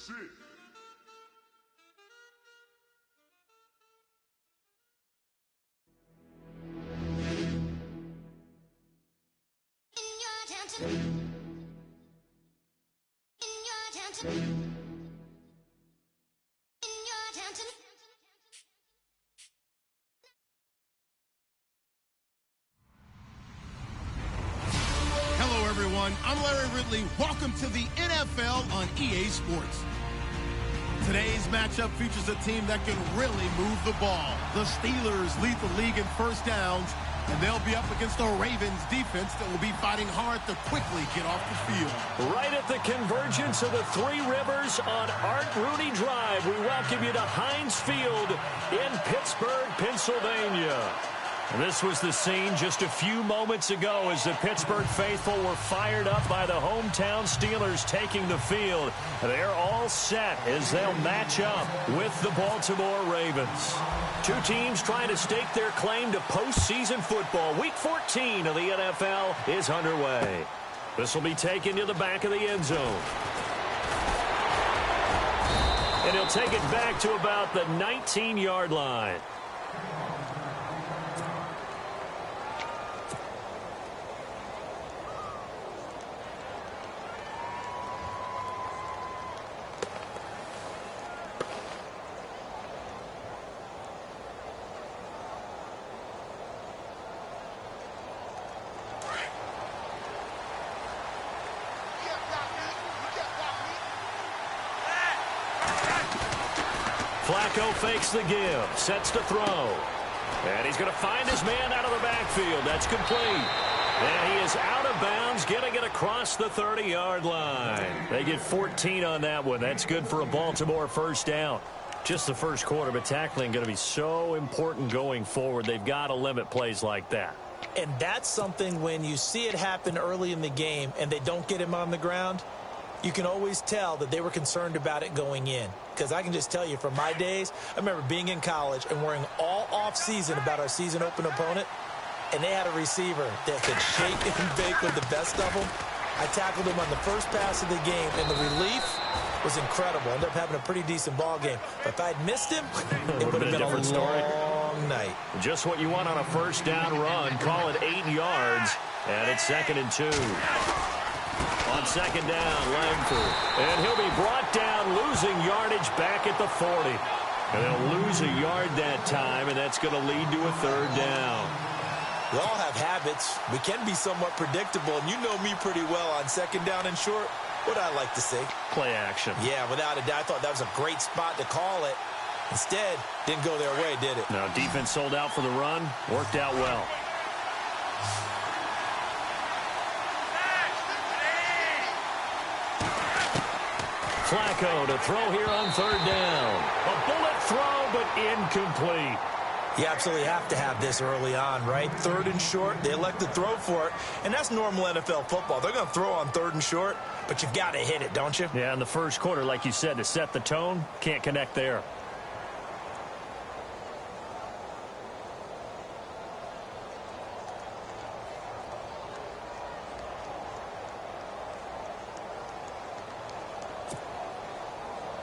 Hello, everyone. I'm Larry Ridley. Welcome to the NFL on EA Sports. Today's matchup features a team that can really move the ball. The Steelers lead the league in first downs, and they'll be up against the Ravens defense that will be fighting hard to quickly get off the field. Right at the convergence of the Three Rivers on Art Rooney Drive, we welcome you to Heinz Field in Pittsburgh, Pennsylvania. This was the scene just a few moments ago as the Pittsburgh faithful were fired up by the hometown Steelers taking the field. They're all set as they'll match up with the Baltimore Ravens. Two teams trying to stake their claim to postseason football. Week 14 of the NFL is underway. This will be taken to the back of the end zone. And he'll take it back to about the 19-yard line. Flacco fakes the give, sets to throw. And he's going to find his man out of the backfield. That's complete. And he is out of bounds, getting it across the 30-yard line. They get 14 on that one. That's good for a Baltimore first down. Just the first quarter, but tackling going to be so important going forward. They've got to limit plays like that. And that's something when you see it happen early in the game and they don't get him on the ground, you can always tell that they were concerned about it going in. Because I can just tell you from my days, I remember being in college and worrying all off-season about our season open opponent, and they had a receiver that could shake and bake with the best of them. I tackled him on the first pass of the game, and the relief was incredible. Ended up having a pretty decent ball game. But if I'd missed him, it would have been a long night. Just what you want on a first down run. Call it 8 yards, and it's 2nd and 2. On second down, Langford. And he'll be brought down, losing yardage back at the 40. And they'll lose a yard that time, and that's going to lead to a 3rd down. We all have habits. We can be somewhat predictable, and you know me pretty well on second down and short. What I like to say? Play action. Yeah, without a doubt. I thought that was a great spot to call it. Instead, didn't go their way, did it? No, defense sold out for the run. Worked out well. Flacco to throw here on 3rd down. A bullet throw, but incomplete. You absolutely have to have this early on, right? 3rd and short, they elect to throw for it, and that's normal NFL football. They're going to throw on 3rd and short, but you've got to hit it, don't you? Yeah, in the first quarter, like you said, to set the tone, can't connect there.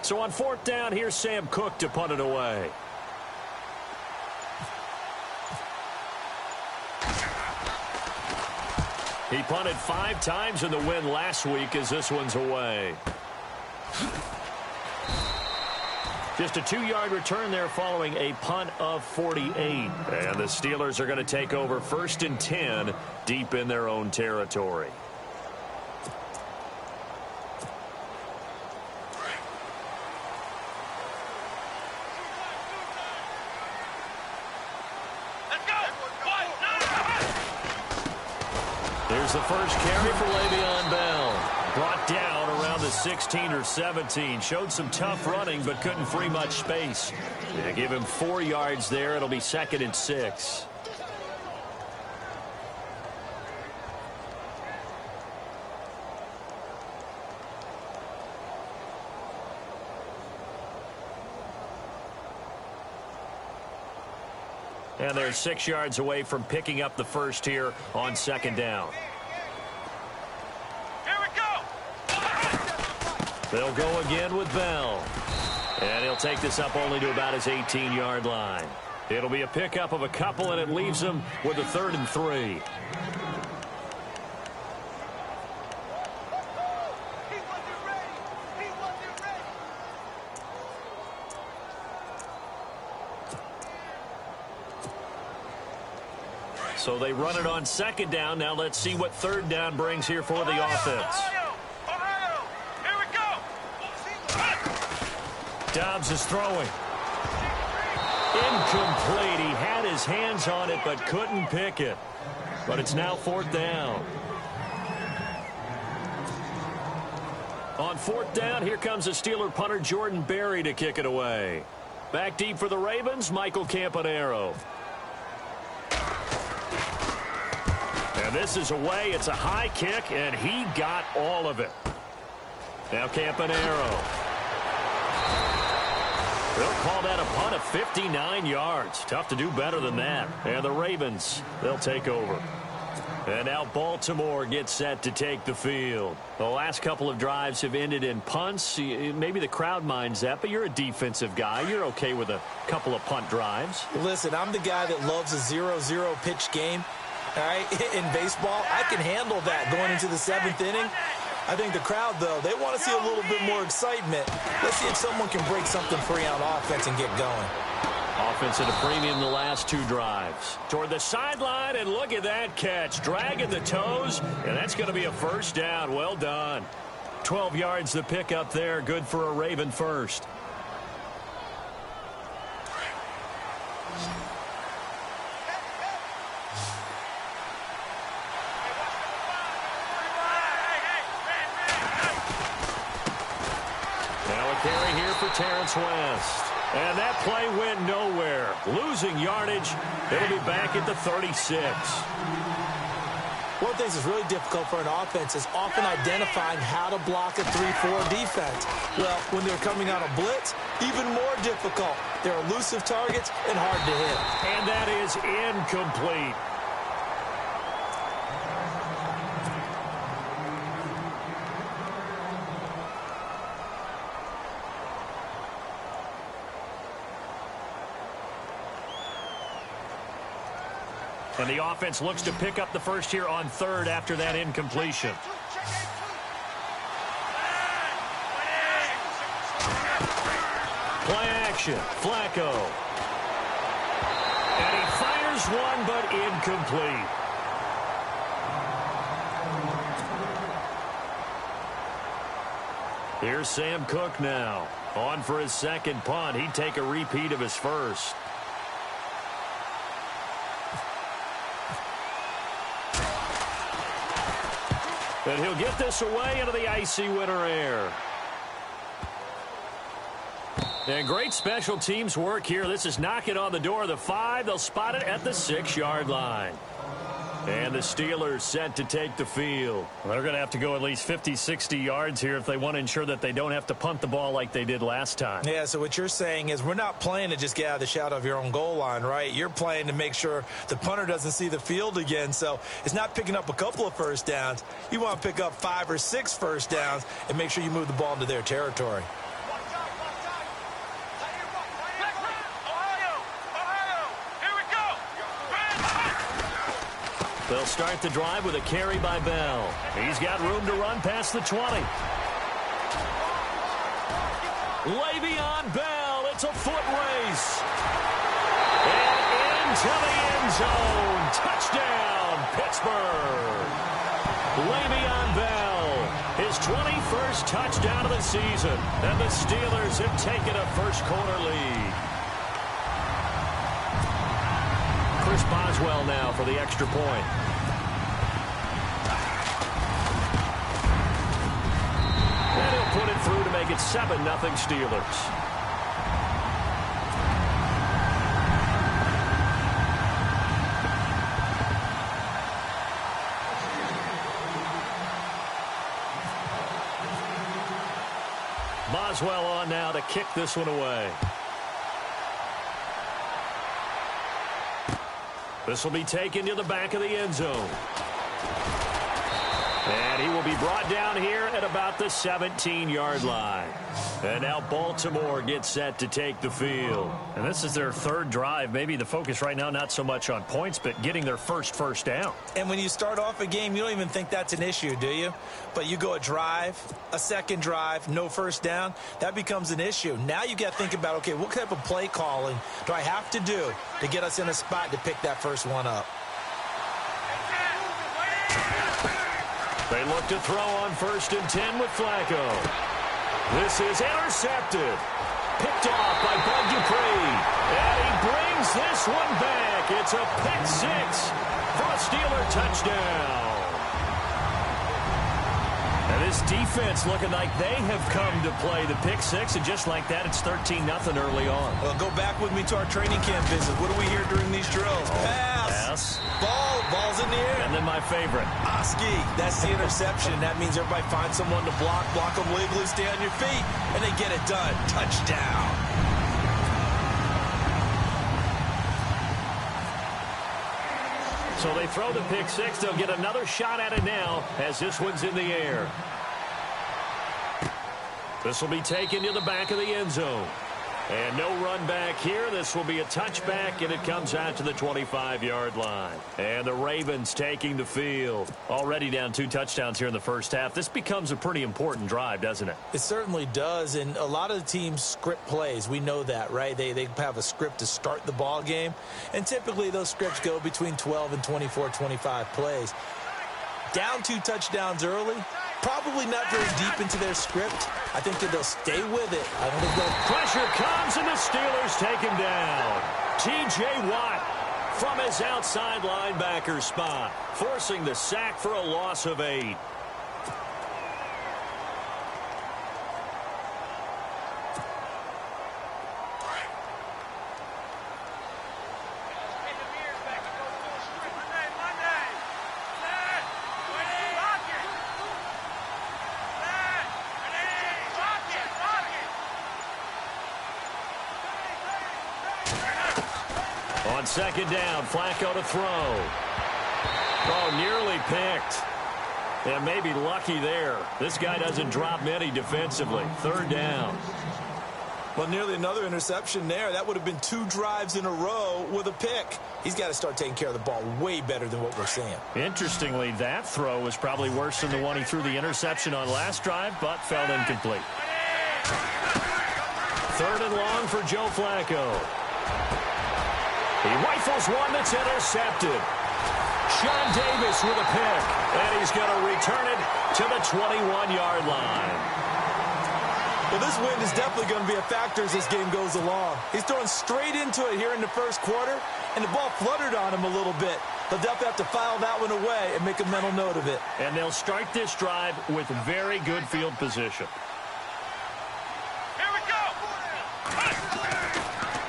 So on 4th down, here's Sam Cook to punt it away. He punted 5 times in the win last week as this one's away. Just a 2-yard return there following a punt of 48. And the Steelers are going to take over 1st and 10 deep in their own territory. Here's the first carry for Le'Veon Bell. Brought down around the 16 or 17. Showed some tough running, but couldn't free much space. They give him 4 yards there. It'll be 2nd and 6. And they're 6 yards away from picking up the first here on 2nd down. Here we go! They'll go again with Bell. And he'll take this up only to about his 18-yard line. It'll be a pickup of a couple, and it leaves them with a 3rd and 3. So they run it on 2nd down. Now let's see what 3rd down brings here for the offense. Here we go. Dobbs is throwing. Incomplete. He had his hands on it but couldn't pick it. But it's now 4th down. On 4th down, here comes the Steeler punter Jordan Berry to kick it away. Back deep for the Ravens, Michael Campanaro. And this is away. It's a high kick, and he got all of it. Now Campanaro. They'll call that a punt of 59 yards. Tough to do better than that. And the Ravens, they'll take over. And now Baltimore gets set to take the field. The last couple of drives have ended in punts. Maybe the crowd minds that, but you're a defensive guy. You're okay with a couple of punt drives. Listen, I'm the guy that loves a 0-0 pitch game. All right, in baseball, I can handle that going into the 7th inning. I think the crowd, though, they want to see a little bit more excitement. Let's see if someone can break something free on offense and get going. Offense at a premium the last 2 drives. Toward the sideline, and look at that catch. Dragging the toes, and that's going to be a 1st down. Well done. 12 yards the pickup there. Good for a Raven first. Carry here for Terrence West. And that play went nowhere. Losing yardage. It'll be back at the 36. One of the things that's really difficult for an offense is often identifying how to block a 3-4 defense. Well, when they're coming on a blitz, even more difficult. They're elusive targets and hard to hit. And that is incomplete. And the offense looks to pick up the first here on 3rd after that incompletion. Play action. Flacco. And he fires one, but incomplete. Here's Sam Cook now. On for his 2nd punt. He'd take a repeat of his first. And he'll get this away into the icy winter air. And great special teams work here. This is knocking on the door of the 5. They'll spot it at the 6-yard line. And the Steelers set to take the field. Well, they're going to have to go at least 50, 60 yards here if they want to ensure that they don't have to punt the ball like they did last time. Yeah, so what you're saying is we're not playing to just get out of the shadow of your own goal line, right? You're playing to make sure the punter doesn't see the field again. So it's not picking up a couple of 1st downs. You want to pick up 5 or 6 1st downs and make sure you move the ball into their territory. They'll start the drive with a carry by Bell. He's got room to run past the 20. Le'Veon Bell, it's a foot race. And into the end zone. Touchdown, Pittsburgh. Le'Veon Bell, his 21st touchdown of the season. And the Steelers have taken a first-quarter lead. Chris Boswell now for the extra point. And he'll put it through to make it 7-0 Steelers. Boswell on now to kick this one away. This will be taken to the back of the end zone. And he will be brought down here at about the 17-yard line. And now Baltimore gets set to take the field. And this is their third drive. Maybe the focus right now not so much on points, but getting their first down. And when you start off a game, you don't even think that's an issue, do you? But you go a drive, a second drive, no first down, that becomes an issue. Now you got to think about, okay, what type of play calling do I have to do to get us in a spot to pick that first one up? They look to throw on 1st and 10 with Flacco. This is intercepted. Picked off by Bud Dupree. And he brings this one back. It's a pick 6 for a Steeler touchdown. And this defense looking like they have come to play the pick 6, and just like that, it's 13-0 early on. Well, go back with me to our training camp visit. What do we hear during these drills? Pass. Ball's in the air. And then my favorite. Oski. That's the interception. That means everybody finds someone to block them legally, stay on your feet, and they get it done. Touchdown. So they throw the pick 6. They'll get another shot at it now as this one's in the air. This will be taken to the back of the end zone. And no run back here. This will be a touchback, and it comes out to the 25-yard line. And the Ravens taking the field. Already down 2 touchdowns here in the first half. This becomes a pretty important drive, doesn't it? It certainly does, and a lot of the teams script plays. We know that, right? They have a script to start the ball game, and typically those scripts go between 12 and 24, 25 plays. Down 2 touchdowns early, probably not very deep into their script. I think that they'll stay with it. I don't think they'll... Pressure comes, and the Steelers take him down. T.J. Watt from his outside linebacker spot, forcing the sack for a loss of 8. On 2nd down, Flacco to throw. Oh, nearly picked. And maybe lucky there. This guy doesn't drop many defensively. 3rd down. Well, nearly another interception there. That would have been 2 drives in a row with a pick. He's got to start taking care of the ball way better than what we're seeing. Interestingly, that throw was probably worse than the one he threw the interception on last drive, but fell incomplete. 3rd and long for Joe Flacco. He rifles one that's intercepted. Sean Davis with a pick, and he's going to return it to the 21-yard line. Well, this wind is definitely going to be a factor as this game goes along. He's throwing straight into it here in the first quarter, and the ball fluttered on him a little bit. They'll definitely have to file that one away and make a mental note of it. And they'll start this drive with very good field position.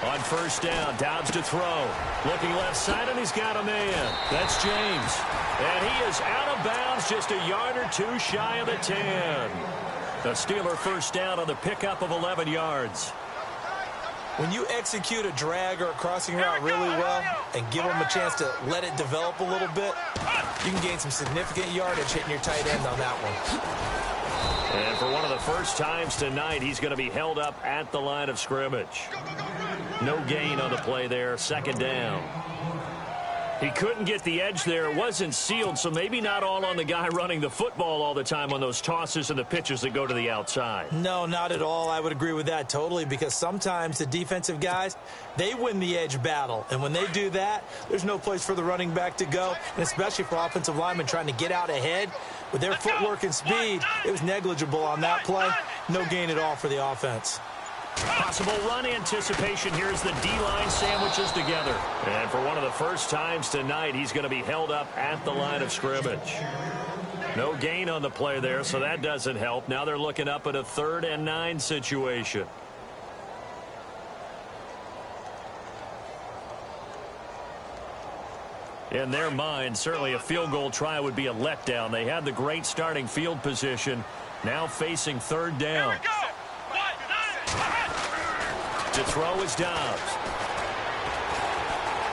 On 1st down, Dobbs to throw. Looking left side, and he's got a man. That's James. And he is out of bounds, just a yard or 2 shy of the 10. The Steeler 1st down on the pickup of 11 yards. When you execute a drag or a crossing route really well and give them a chance to let it develop a little bit, you can gain some significant yardage hitting your tight end on that one. And for one of the first times tonight, he's going to be held up at the line of scrimmage. No gain on the play there. 2nd down. He couldn't get the edge there. It wasn't sealed, so maybe not all on the guy running the football all the time on those tosses and the pitches that go to the outside. No, not at all. I would agree with that totally, because sometimes the defensive guys, they win the edge battle. And when they do that, there's no place for the running back to go, and especially for offensive linemen trying to get out ahead. With their footwork and speed, it was negligible on that play. No gain at all for the offense. Possible run anticipation. Here's the D-line sandwiches together. And for one of the first times tonight, he's going to be held up at the line of scrimmage. No gain on the play there, so that doesn't help. Now they're looking up at a 3rd and 9 situation. In their mind, certainly a field goal try would be a letdown. They had the great starting field position, now facing 3rd down. To throw is Dobbs.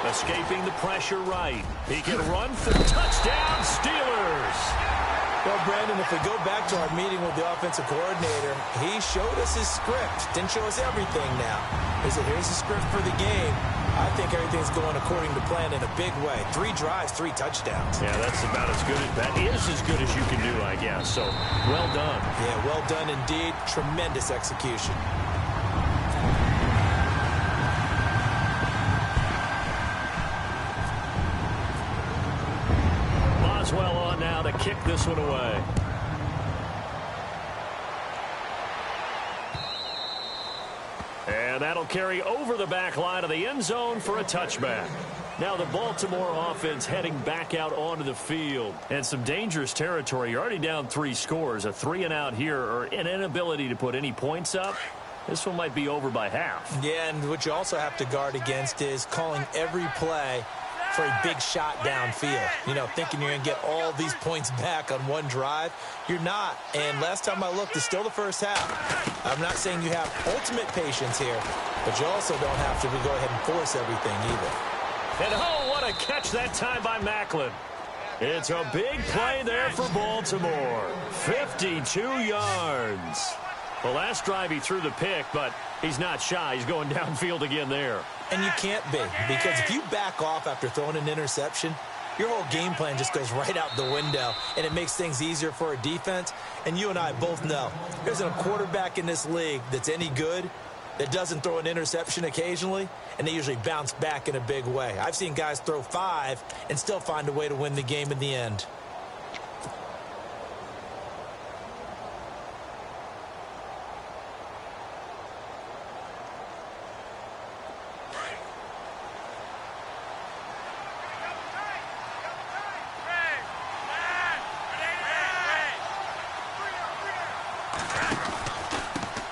Escaping the pressure right. He can run for touchdown, Steelers. Well, Brandon, if we go back to our meeting with the offensive coordinator, he showed us his script. Didn't show us everything now. He said, here's the script for the game. I think everything's going according to plan in a big way. 3 drives, 3 touchdowns. Yeah, that's about as good as you can do, I guess. So, well done. Yeah, well done indeed. Tremendous execution. Boswell on now to kick this one away. And that'll carry over the back line of the end zone for a touchback. Now the Baltimore offense heading back out onto the field. And some dangerous territory. You're already down 3 scores. A 3-and-out here, or an inability to put any points up. This one might be over by half. Yeah, and what you also have to guard against is calling every play for a big shot downfield. You know, thinking you're going to get all these points back on one drive. You're not. And last time I looked, it's still the first half. I'm not saying you have ultimate patience here, but you also don't have to go ahead and force everything either. And oh, what a catch that time by Macklin. It's a big play there for Baltimore. 52 yards. The last drive he threw the pick, but he's not shy. He's going downfield again there. And you can't be, because if you back off after throwing an interception, your whole game plan just goes right out the window, and it makes things easier for a defense. And you and I both know there's a quarterback in this league that's any good that doesn't throw an interception occasionally, and they usually bounce back in a big way. I've seen guys throw 5 and still find a way to win the game in the end.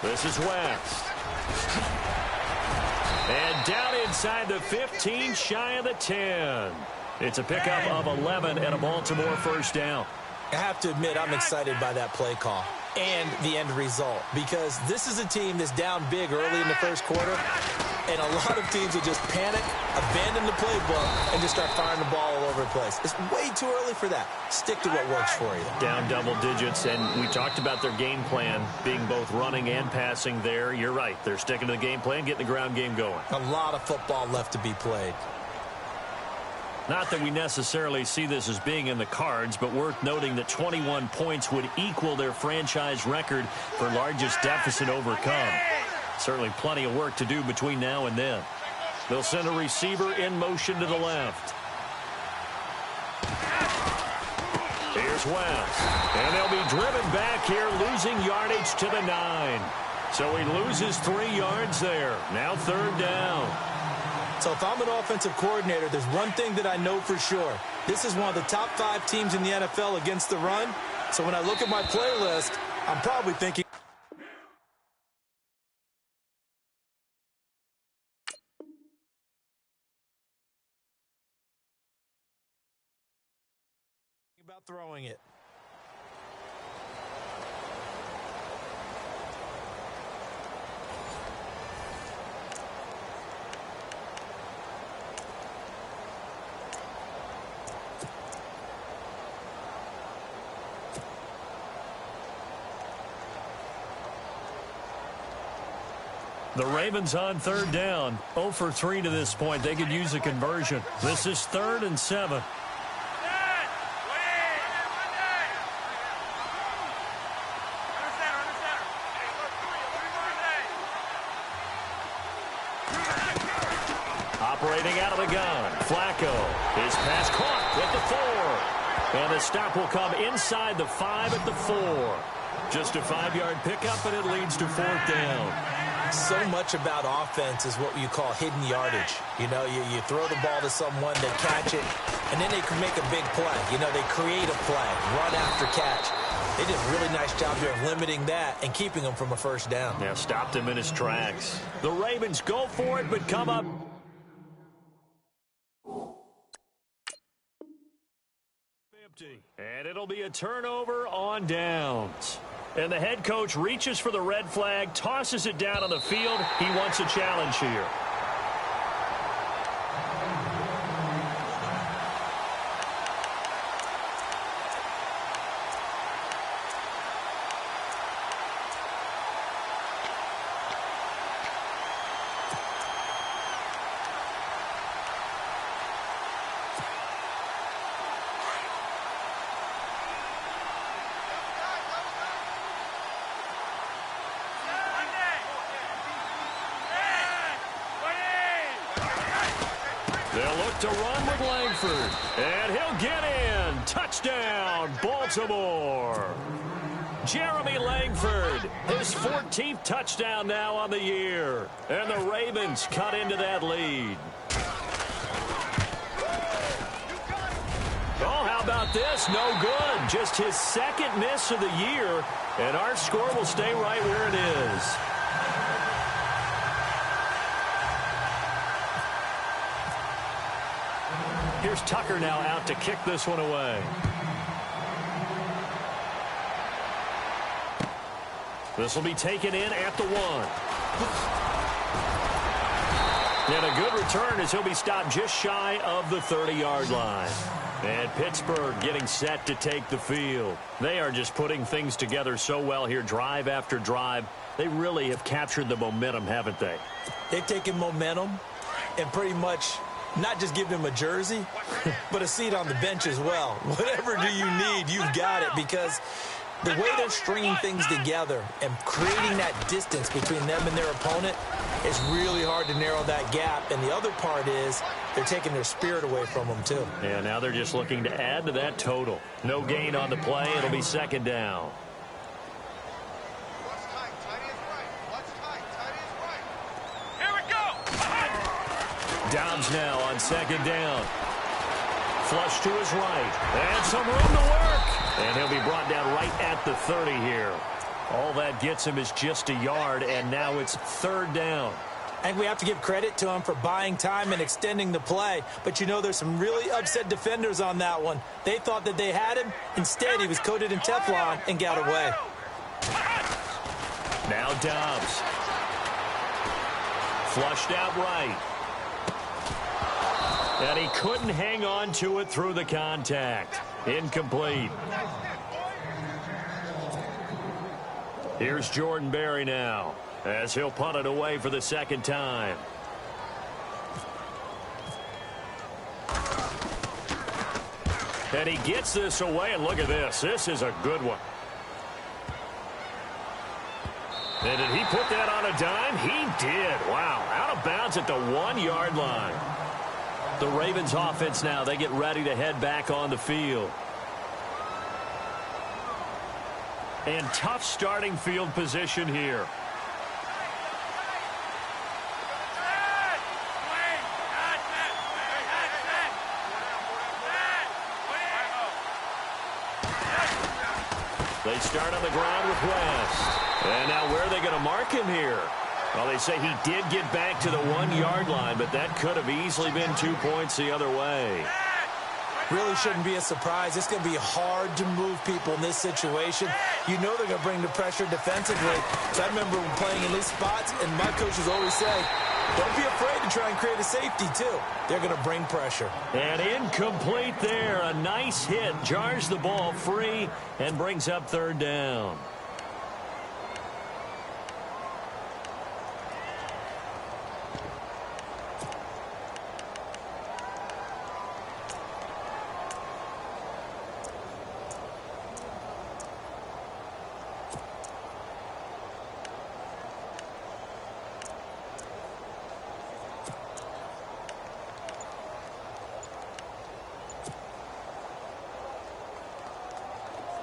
This is West. And down inside the 15, shy of the 10. It's a pickup of 11 and a Baltimore first down. I have to admit, I'm excited by that play call and the end result, because this is a team that's down big early in the first quarter, and a lot of teams will just panic, abandon the playbook, and just start firing the ball all over the place. It's way too early for that. Stick to what works for you. Down double digits, and we talked about their game plan being both running and passing there. You're right. They're sticking to the game plan, getting the ground game going. A lot of football left to be played. Not that we necessarily see this as being in the cards, but worth noting that 21 points would equal their franchise record for largest deficit overcome. Certainly plenty of work to do between now and then. They'll send a receiver in motion to the left. Here's West. And they'll be driven back here, losing yardage to the 9. So he loses 3 yards there. Now 3rd down. So if I'm an offensive coordinator, there's one thing that I know for sure. This is one of the top 5 teams in the NFL against the run. So when I look at my playlist, I'm probably thinking about throwing it. The Ravens on 3rd down. 0 for 3 to this point. They could use a conversion. This is 3rd and 7. Operating out of the gun. Flacco. His pass caught at the 4. And the stop will come inside the 5 at the 4. Just a 5-yard pickup, and it leads to 4th down. So much about offense is what you call hidden yardage. You know, you throw the ball to someone, they catch it, and then they can make a big play. You know, they create a play, run after catch. They did a really nice job here of limiting that and keeping him from a first down. Yeah, stopped him in his tracks. The Ravens go for it, but come up empty. And it'll be a turnover on downs. And the head coach reaches for the red flag, tosses it down on the field. He wants a challenge here. They'll look to run with Langford. And he'll get in. Touchdown, Baltimore. Jeremy Langford, his 14th touchdown now on the year. And the Ravens cut into that lead. Oh, how about this? No good. Just his second miss of the year. And our score will stay right where it is. Here's Tucker now out to kick this one away. This will be taken in at the 1. And a good return as he'll be stopped just shy of the 30-yard line. And Pittsburgh getting set to take the field. They are just putting things together so well here, drive after drive. They really have captured the momentum, haven't they? They've taken momentum and pretty much not just give him a jersey, but a seat on the bench as well. Whatever do you need, you've got it, because the way they're stringing things together and creating that distance between them and their opponent, it's really hard to narrow that gap. And the other part is they're taking their spirit away from them, too. Yeah, now they're just looking to add to that total. No gain on the play. It'll be second down. Dobbs now on second down. Flush to his right. And some room to work. And he'll be brought down right at the 30 here. All that gets him is just a yard, and now it's third down. I think we have to give credit to him for buying time and extending the play. But, you know, there's some really upset defenders on that one. They thought that they had him. Instead, he was coated in Teflon and got away. Now Dobbs. Flushed out right. And he couldn't hang on to it through the contact. Incomplete. Here's Jordan Berry now, as he'll punt it away for the second time. And he gets this away, and look at this. This is a good one. And did he put that on a dime? He did. Wow, out of bounds at the 1-yard line. The Ravens offense now, they get ready to head back on the field. And tough starting field position here. They start on the ground with West. And now where are they going to mark him here? Well, they say he did get back to the 1-yard line, but that could have easily been 2 points the other way. Really shouldn't be a surprise. It's going to be hard to move people in this situation. You know they're going to bring the pressure defensively. So I remember playing in these spots, and my coaches always say, don't be afraid to try and create a safety, too. They're going to bring pressure. And incomplete there. A nice hit. Jars the ball free and brings up third down.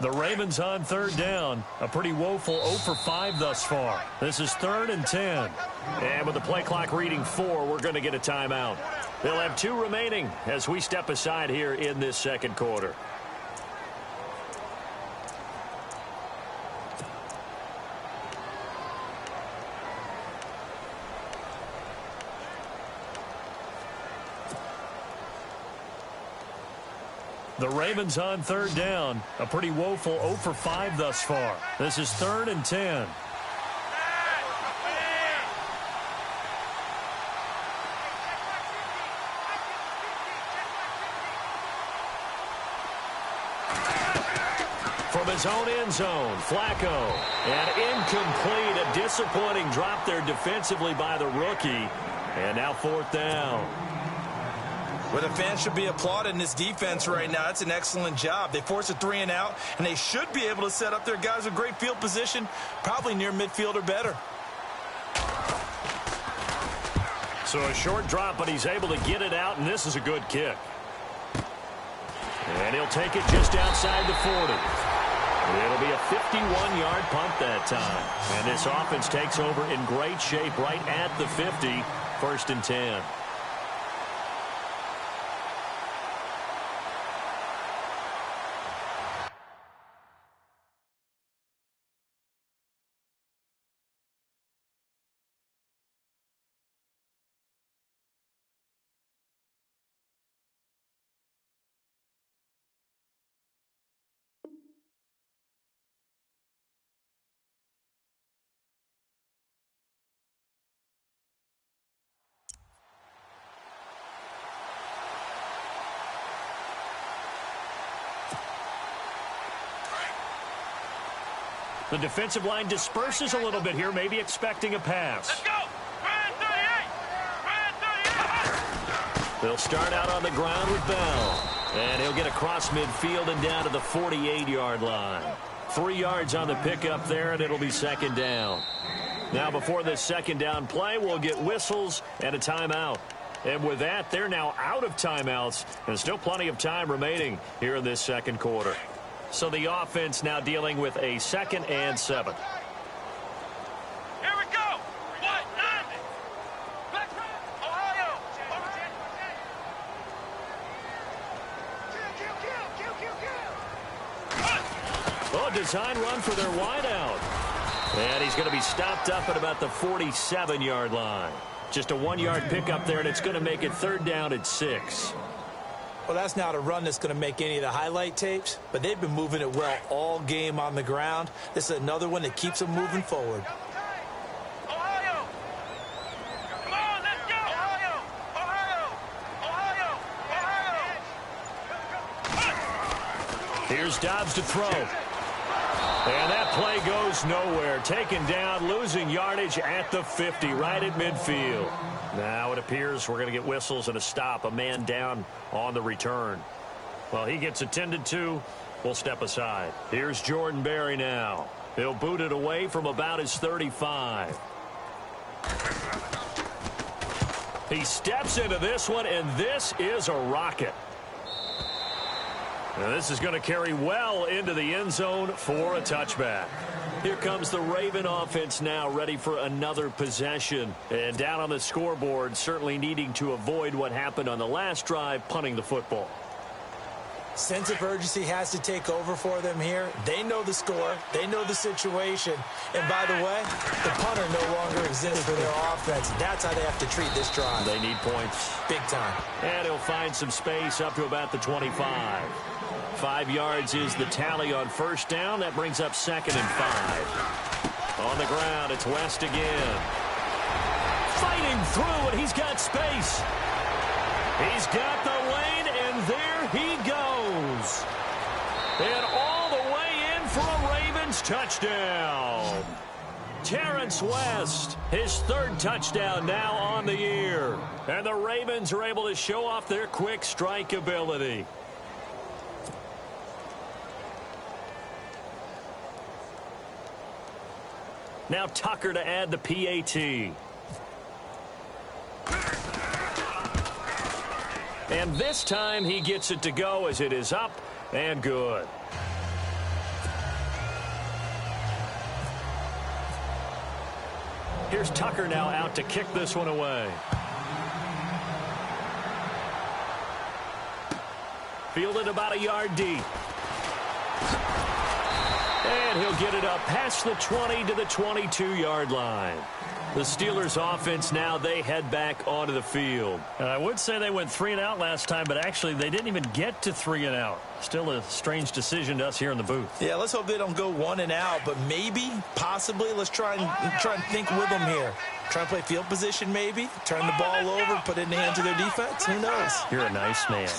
The Ravens on third down. A pretty woeful 0 for 5 thus far. This is 3rd and 10. And with the play clock reading 4, we're going to get a timeout. They'll have 2 remaining as we step aside here in this second quarter. The Ravens on third down. A pretty woeful 0 for 5 thus far. This is 3rd and 10. From his own end zone, Flacco. And incomplete. A disappointing drop there defensively by the rookie. And now 4th down. Well, the fans should be applauding this defense right now. That's an excellent job. They force a 3 and out, and they should be able to set up their guys with great field position, probably near midfield or better. So a short drop, but he's able to get it out, and this is a good kick. And he'll take it just outside the 40. It'll be a 51-yard punt that time. And this offense takes over in great shape right at the 50, 1st and 10. The defensive line disperses a little bit here, maybe expecting a pass. Let's go! 38! They'll start out on the ground with Bell. And he'll get across midfield and down to the 48-yard line. 3 yards on the pickup there, and it'll be 2nd down. Now, before this 2nd down play, we'll get whistles and a timeout. And with that, they're now out of timeouts, and still plenty of time remaining here in this 2nd quarter. So the offense now dealing with a 2nd and 7. Here we go! What? Ohio! Oh, design run for their wideout. And he's going to be stopped up at about the 47-yard line. Just a 1-yard pickup there, and it's going to make it 3rd down at 6. Well, that's not a run that's going to make any of the highlight tapes, but they've been moving it well all game on the ground. This is another one that keeps them moving forward. Ohio! Come on, let's go! Ohio! Ohio! Ohio! Here's Dobbs to throw. And that play goes nowhere. Taken down, losing yardage at the 50, right at midfield. Now it appears we're going to get whistles and a stop. A man down on the return. Well, he gets attended to. We'll step aside. Here's Jordan Berry now. He'll boot it away from about his 35. He steps into this one, and this is a rocket. Now this is going to carry well into the end zone for a touchback. Here comes the Raven offense now, ready for another possession. And down on the scoreboard, certainly needing to avoid what happened on the last drive, punting the football. Sense of urgency has to take over for them here. They know the score. They know the situation. And by the way, the punter no longer exists for their offense. That's how they have to treat this drive. They need points. Big time. And he'll find some space up to about the 25. 5 yards is the tally on 1st down. That brings up 2nd and 5. On the ground, it's West again. Fighting through, and he's got space. He's got the lane, and there he goes. And all the way in for a Ravens touchdown. Terrence West, his 3rd touchdown now on the year. And the Ravens are able to show off their quick strike ability. Now Tucker to add the PAT. And this time he gets it to go as it is up and good. Here's Tucker now out to kick this one away. Fielded about a yard deep. And he'll get it up past the 20 to the 22-yard line. The Steelers offense now, they head back onto the field. I would say they went 3 and out last time, but actually they didn't even get to 3 and out. Still a strange decision to us here in the booth. Yeah, let's hope they don't go 1 and out, but maybe, possibly, let's try and think with them here. Try and play field position maybe, turn the ball over, put it in the hands of their defense. Who knows? You're a nice man.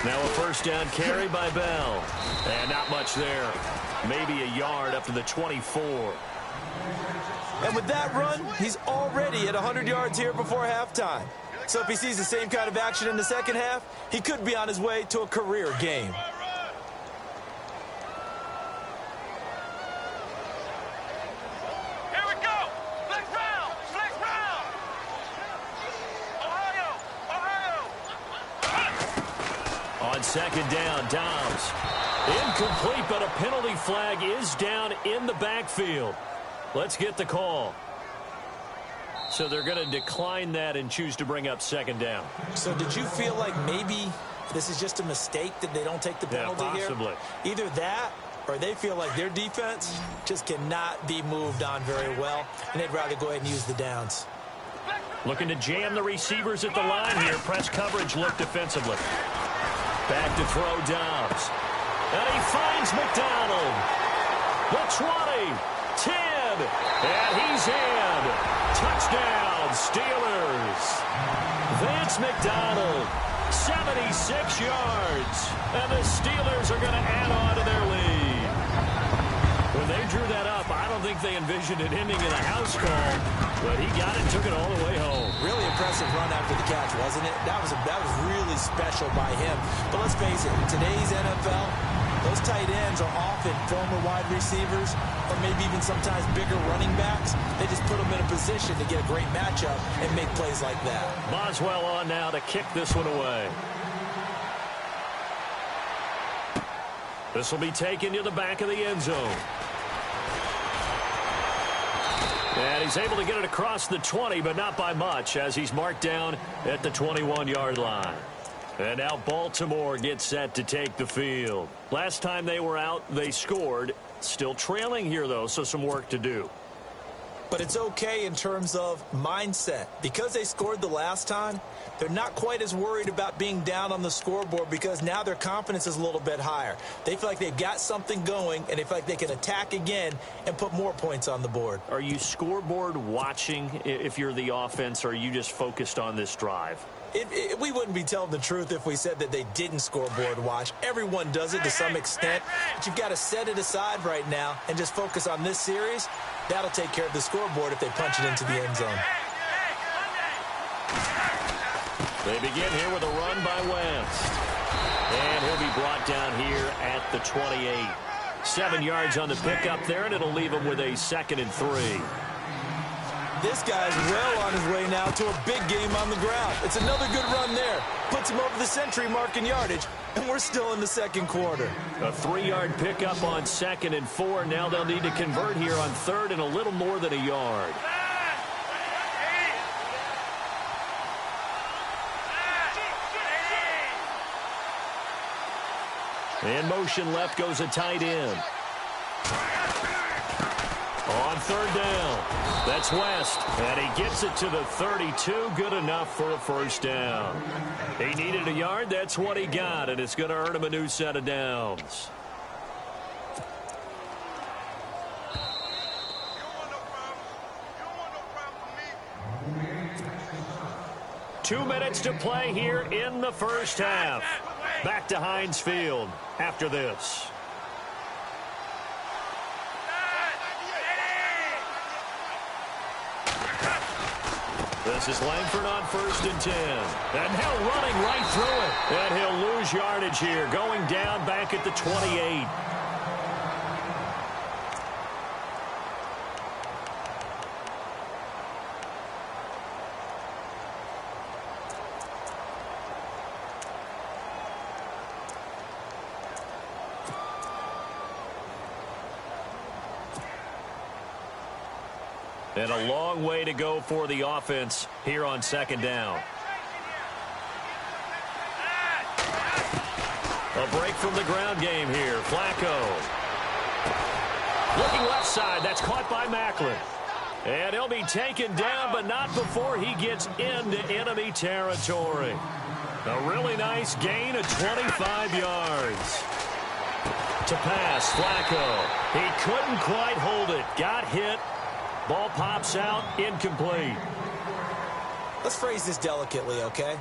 Now a 1st down carry by Bell. And not much there. Maybe a yard up to the 24. And with that run, he's already at 100 yards here before halftime. So if he sees the same kind of action in the 2nd half, he could be on his way to a career game. Here we go! Let's round! On second down, Dobbs. Incomplete, but a penalty flag is down in the backfield. Let's get the call. So they're going to decline that and choose to bring up second down. So did you feel like maybe this is just a mistake that they don't take the penalty here? Possibly. Either that or they feel like their defense just cannot be moved on very well, and they'd rather go ahead and use the downs. Looking to jam the receivers at the line here. Press coverage look defensively. Back to throw Dobbs. And he finds McDonald. The 20, 10, and he's in. Touchdown, Steelers. Vance McDonald, 76 yards. And the Steelers are going to add on to their lead. When they drew that up, I don't think they envisioned it ending in a house call, but he got it and took it all the way home. Really impressive run after the catch, wasn't it? That was really special by him. But let's face it, in today's NFL, those tight ends are often former wide receivers or maybe even sometimes bigger running backs. They just put them in a position to get a great matchup and make plays like that. Boswell on now to kick this one away. This will be taken to the back of the end zone. And he's able to get it across the 20, but not by much, as he's marked down at the 21-yard line. And now Baltimore gets set to take the field. Last time they were out, they scored. Still trailing here, though, so some work to do. But it's okay in terms of mindset. Because they scored the last time, they're not quite as worried about being down on the scoreboard because now their confidence is a little bit higher. They feel like they've got something going, and they feel like they can attack again and put more points on the board. Are you scoreboard watching if you're the offense, or are you just focused on this drive? We wouldn't be telling the truth if we said that they didn't scoreboard watch. Everyone does it to some extent, but you've got to set it aside right now and just focus on this series. That'll take care of the scoreboard if they punch it into the end zone. They begin here with a run by Wentz. And he'll be brought down here at the 28. 7 yards on the pickup there, and it'll leave him with a 2nd and 3. This guy's well on his way now to a big game on the ground. It's another good run there. Puts him over the century mark in yardage, and we're still in the second quarter. A 3-yard pickup on 2nd and 4. Now they'll need to convert here on 3rd and a little more than a yard. In motion left goes a tight end. On 3rd down, that's West, and he gets it to the 32. Good enough for a 1st down. He needed a yard. That's what he got, and it's going to earn him a new set of downs. You don't want no problem. You don't want no problem with me. 2 minutes to play here in the first half. Back to Heinz Field after this. This is Langford on 1st and 10. And now running right through it. And he'll lose yardage here, going down back at the 28. And a long way to go for the offense here on 2nd down. A break from the ground game here. Flacco. Looking left side. That's caught by Macklin. And he'll be taken down, but not before he gets into enemy territory. A really nice gain of 25 yards. To pass, Flacco. He couldn't quite hold it. Got hit. Ball pops out, incomplete. Let's phrase this delicately, okay?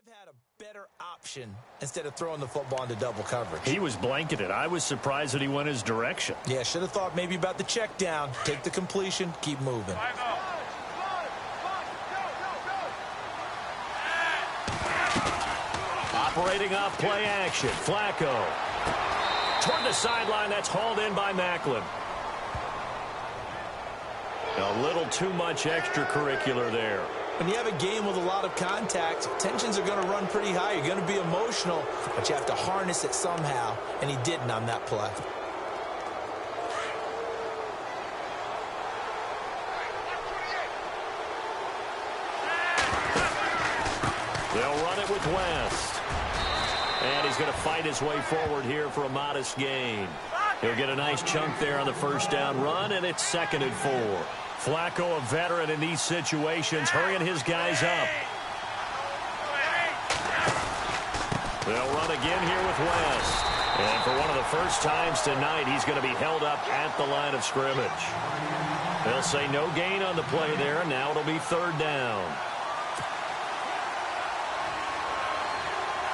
have had a better option instead of throwing the football into double coverage. He was blanketed. I was surprised that he went his direction. Yeah, should have thought maybe about the check down. Take the completion, keep moving. Operating off play action. Flacco. Toward the sideline, that's hauled in by Macklin. A little too much extracurricular there. When you have a game with a lot of contact, tensions are going to run pretty high. You're going to be emotional, but you have to harness it somehow, and he didn't on that play. They'll run it with West. And he's going to fight his way forward here for a modest gain. He'll get a nice chunk there on the first down run, and it's 2nd and 4. Flacco, a veteran in these situations, hurrying his guys up. They'll run again here with West. And for one of the first times tonight, he's going to be held up at the line of scrimmage. They'll say no gain on the play there, and now it'll be 3rd down.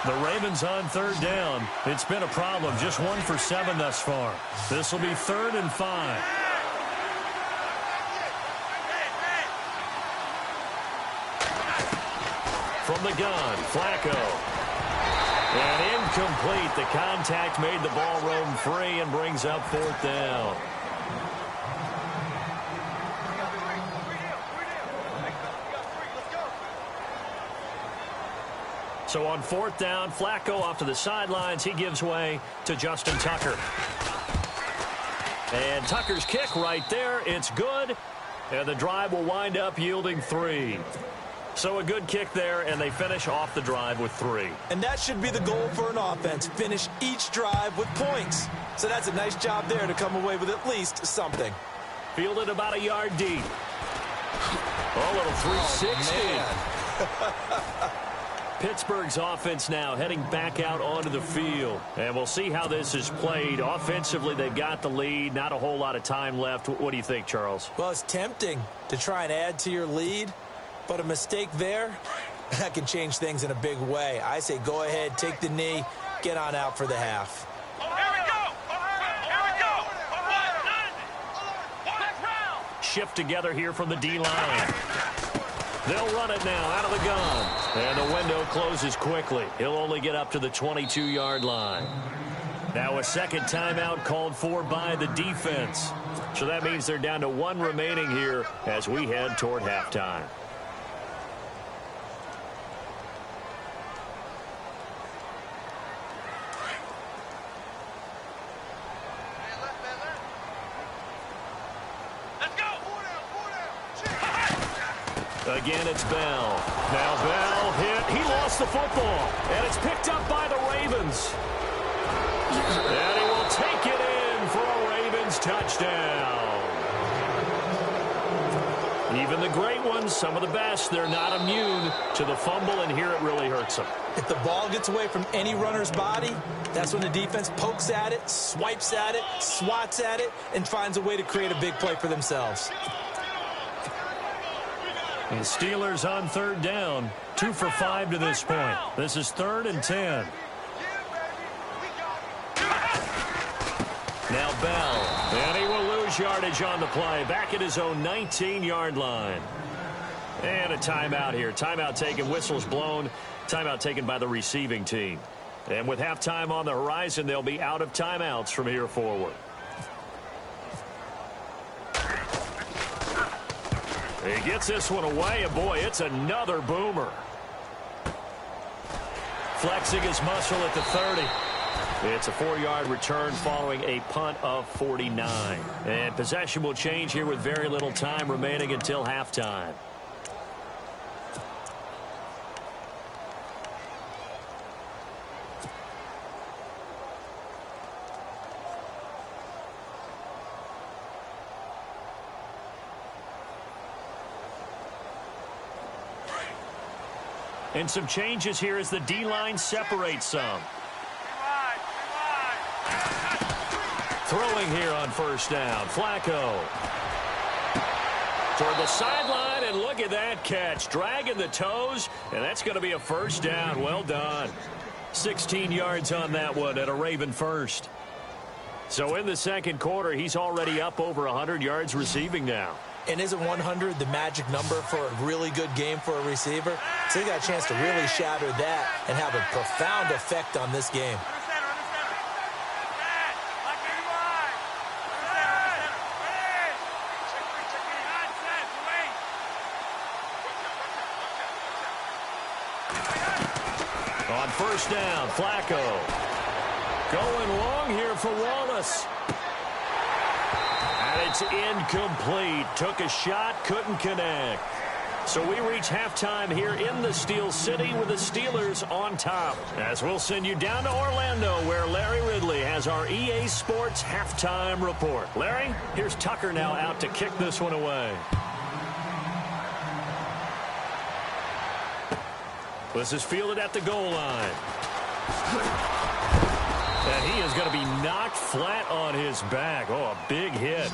The Ravens on 3rd down. It's been a problem. Just 1 for 7 thus far. This will be 3rd and 5. From the gun, Flacco. And incomplete. The contact made the ball roam free and brings up 4th down. So on 4th down, Flacco off to the sidelines. He gives way to Justin Tucker. And Tucker's kick right there. It's good. And the drive will wind up yielding 3. So a good kick there, and they finish off the drive with 3. And that should be the goal for an offense. Finish each drive with points. So that's a nice job there to come away with at least something. Fielded about a yard deep. Oh, a little 360. Pittsburgh's offense now heading back out onto the field. And we'll see how this is played. Offensively, they've got the lead. Not a whole lot of time left. What do you think, Charles? Well, it's tempting to try and add to your lead. But a mistake there, that can change things in a big way. I say go ahead, take the knee, get on out for the half. Shift together here from the D-line. They'll run it now out of the gun. And the window closes quickly. He'll only get up to the 22-yard line. Now a second timeout called for by the defense. So that means they're down to 1 remaining here as we head toward halftime. Again, it's Bell. Now Bell hit. He lost the football. And it's picked up by the Ravens. And he will take it in for a Ravens touchdown. Even the great ones, some of the best, they're not immune to the fumble, and here it really hurts them. If the ball gets away from any runner's body, that's when the defense pokes at it, swipes at it, swats at it, and finds a way to create a big play for themselves. The Steelers on 3rd down, 2 for 5 to this point. This is 3rd and 10. Now Bell, and he will lose yardage on the play, back at his own 19-yard line. And a timeout here. Timeout taken, whistles blown. Timeout taken by the receiving team. And with halftime on the horizon, they'll be out of timeouts from here forward. He gets this one away, and boy, it's another boomer. Flexing his muscle at the 30. It's a 4-yard return following a punt of 49. And possession will change here with very little time remaining until halftime. And some changes here as the D-line separates some. Throwing here on 1st down. Flacco. Toward the sideline, and look at that catch. Dragging the toes, and that's going to be a first down. Well done. 16 yards on that one and a Raven first. So in the second quarter, he's already up over 100 yards receiving now. And isn't 100 the magic number for a really good game for a receiver? So he got a chance to really shatter that and have a profound effect on this game. On first down, Flacco. Going long here for Wallace. And it's incomplete. Took a shot, couldn't connect. So we reach halftime here in the Steel City with the Steelers on top. As we'll send you down to Orlando, where Larry Ridley has our EA Sports halftime report. Larry, here's Tucker now out to kick this one away. This is fielded at the goal line. And he is going to be knocked flat on his back. Oh, a big hit.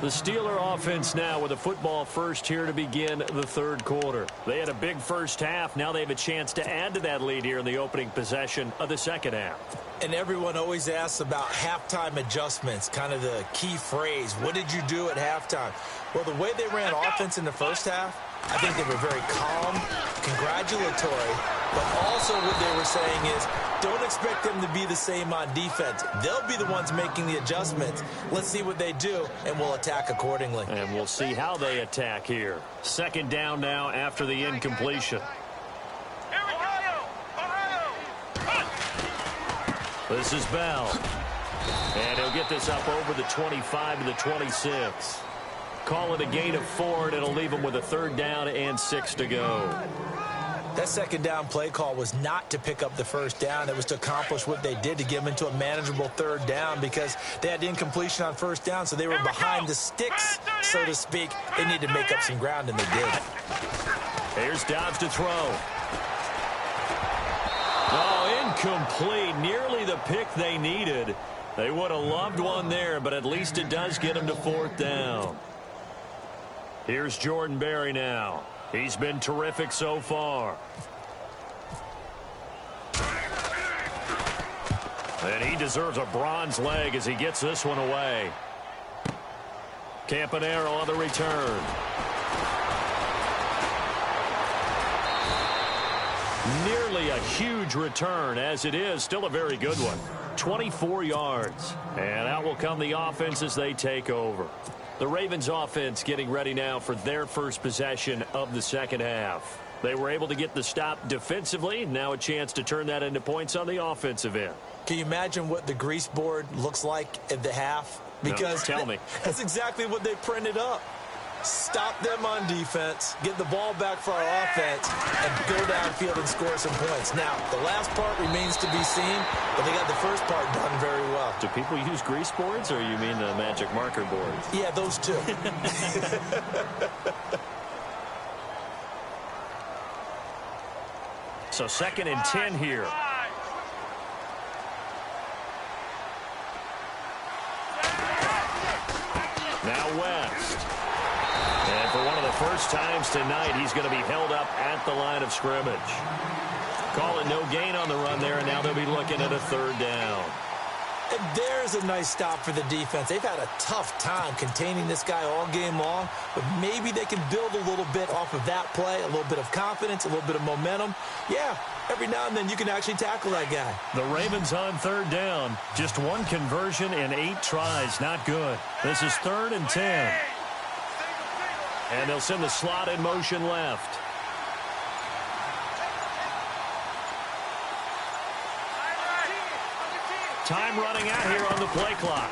The Steeler offense now with a football first here to begin the third quarter. They had a big first half. Now they have a chance to add to that lead here in the opening possession of the second half. And everyone always asks about halftime adjustments, kind of the key phrase. What did you do at halftime? Well, the way they ran offense in the first half, I think they were very calm, congratulatory, but also what they were saying is don't expect them to be the same on defense. They'll be the ones making the adjustments. Let's see what they do, and we'll attack accordingly. And we'll see how they attack here. Second down now after the incompletion. This is Bell. And he'll get this up over the 25 to the 26. Call it a gain of 4, and it'll leave him with a third down and 6 to go. That second down play call was not to pick up the first down. It was to accomplish what they did, to get them into a manageable third down, because they had incompletion on first down, so they were behind the sticks, so to speak. They needed to make up some ground, and they did. Here's Dobbs to throw. Oh, incomplete. Nearly the pick they needed. They would have loved one there, but at least it does get them to fourth down. Here's Jordan Berry now. He's been terrific so far. And he deserves a bronze leg as he gets this one away. Campanaro on the return. Nearly a huge return, as it is still a very good one. 24 yards. And out will come the offense as they take over. The Ravens offense getting ready now for their first possession of the second half. They were able to get the stop defensively. Now a chance to turn that into points on the offensive end. Can you imagine what the grease board looks like at the half? Because no, tell me. That's exactly what they printed up. Stop them on defense, get the ball back for our offense, and go downfield and score some points. Now, the last part remains to be seen, but they got the first part done very well. Do people use grease boards, or you mean the magic marker boards? Yeah, those two. So 2nd and 10 here. Now West. And for one of the first times tonight, he's going to be held up at the line of scrimmage. Call it no gain on the run there, and now they'll be looking at a third down. And there's a nice stop for the defense. They've had a tough time containing this guy all game long, but maybe they can build a little bit off of that play, a little bit of confidence, a little bit of momentum. Yeah, every now and then you can actually tackle that guy. The Ravens on third down. Just one conversion in 8 tries. Not good. This is 3rd and 10. And they'll send the slot in motion left. Time running out here on the play clock.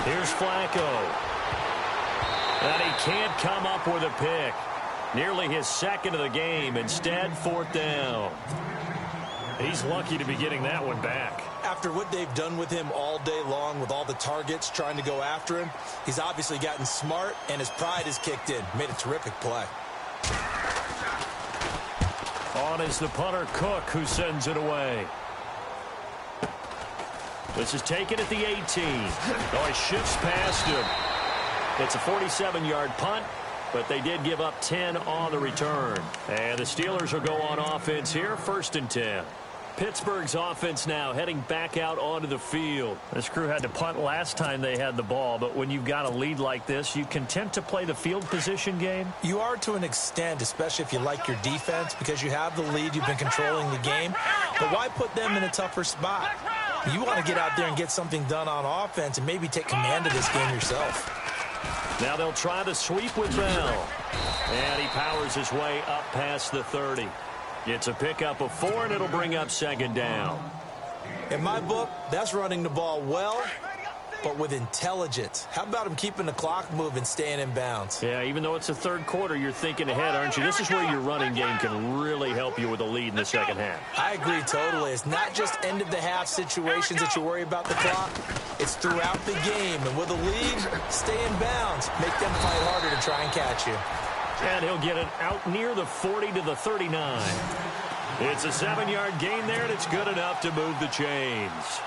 Here's Flacco. And he can't come up with a pick. Nearly his 2nd of the game. Instead, 4th down. He's lucky to be getting that one back. After what they've done with him all day long, with all the targets trying to go after him, he's obviously gotten smart, and his pride has kicked in. Made a terrific play. On is the punter, Cook, who sends it away. This is taken at the 18. Oh, he shifts past him. It's a 47-yard punt, but they did give up 10 on the return. And the Steelers will go on offense here, 1st and 10. Pittsburgh's offense now heading back out onto the field. This crew had to punt last time they had the ball, but when you've got a lead like this, you content to play the field position game? You are to an extent, especially if you like your defense, because you have the lead, you've been controlling the game. But why put them in a tougher spot? You want to get out there and get something done on offense and maybe take command of this game yourself. Now they'll try the sweep with Bell. And he powers his way up past the 30. It's a pickup of 4, and it'll bring up 2nd down. In my book, that's running the ball well, but with intelligence. How about him keeping the clock moving, staying in bounds? Yeah, even though it's the 3rd quarter, you're thinking ahead, aren't you? This is where your running game can really help you with a lead in the 2nd half. I agree totally. It's not just end-of-the-half situations that you worry about the clock. It's throughout the game. And with a lead, stay in bounds. Make them fight harder to try and catch you. And he'll get it out near the 40 to the 39. It's a 7-yard gain there, and it's good enough to move the chains.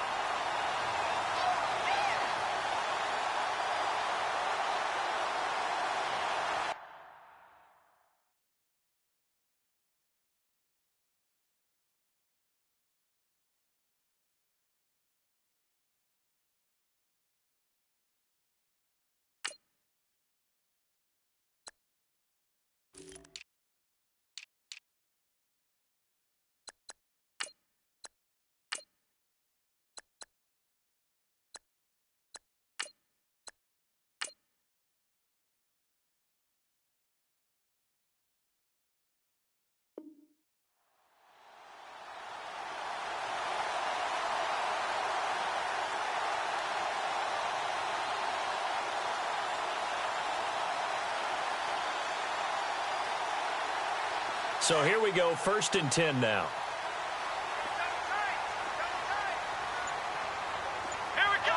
So here we go, 1st and 10 now. Here we go.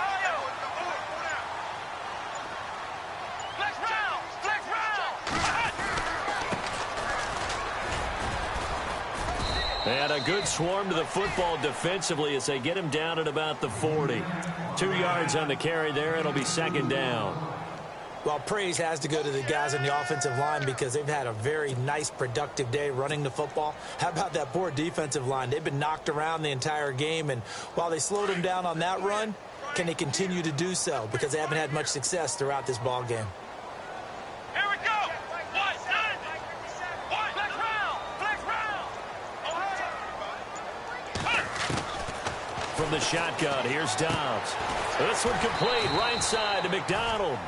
Flex round. Flex round. And a good swarm to the football defensively as they get him down at about the 40. 2 yards on the carry there. It'll be 2nd down. Well, praise has to go to the guys on the offensive line because they've had a very nice, productive day running the football. How about that poor defensive line? They've been knocked around the entire game, and while they slowed them down on that run, can they continue to do so? Because they haven't had much success throughout this ball game. Here we go. Flex round. Flex round. From the shotgun, here's Dobbs. This one complete, right side to McDonald.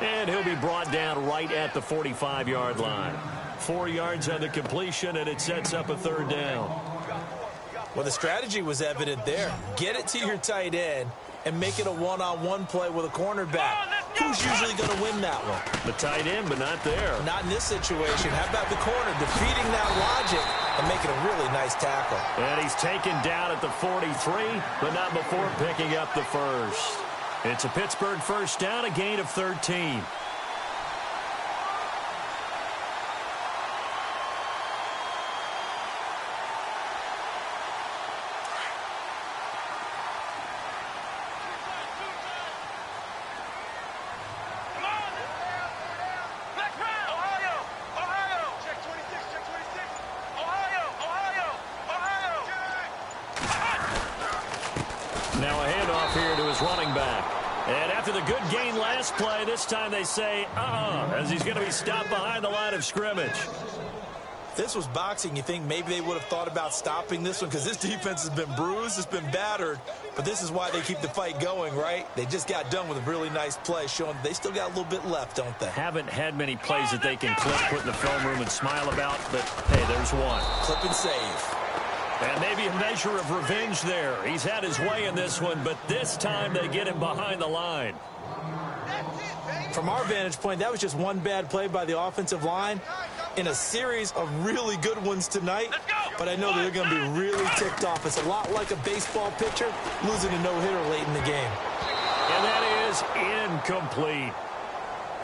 And he'll be brought down right at the 45-yard line. 4 yards on the completion, and it sets up a 3rd down. Well, the strategy was evident there. Get it to your tight end and make it a one-on-one play with a cornerback. Who's usually going to win that one? The tight end, but not there. Not in this situation. How about the corner defeating that logic and making a really nice tackle? And he's taken down at the 43, but not before picking up the 1st. It's a Pittsburgh 1st down, a gain of 13. Now a handoff here to his running back. And after the good gain last play, this time they say, as he's going to be stopped behind the line of scrimmage. If this was boxing, you think maybe they would have thought about stopping this one because this defense has been bruised, it's been battered, but this is why they keep the fight going, right? They just got done with a really nice play, showing they still got a little bit left, don't they? Haven't had many plays that they can clip, put in the film room and smile about, but hey, there's one. Clip and save. And maybe a measure of revenge there. He's had his way in this one, but this time they get him behind the line. From our vantage point, that was just one bad play by the offensive line in a series of really good ones tonight. But I know that they're going to be really ticked off. It's a lot like a baseball pitcher losing a no-hitter late in the game. And that is incomplete.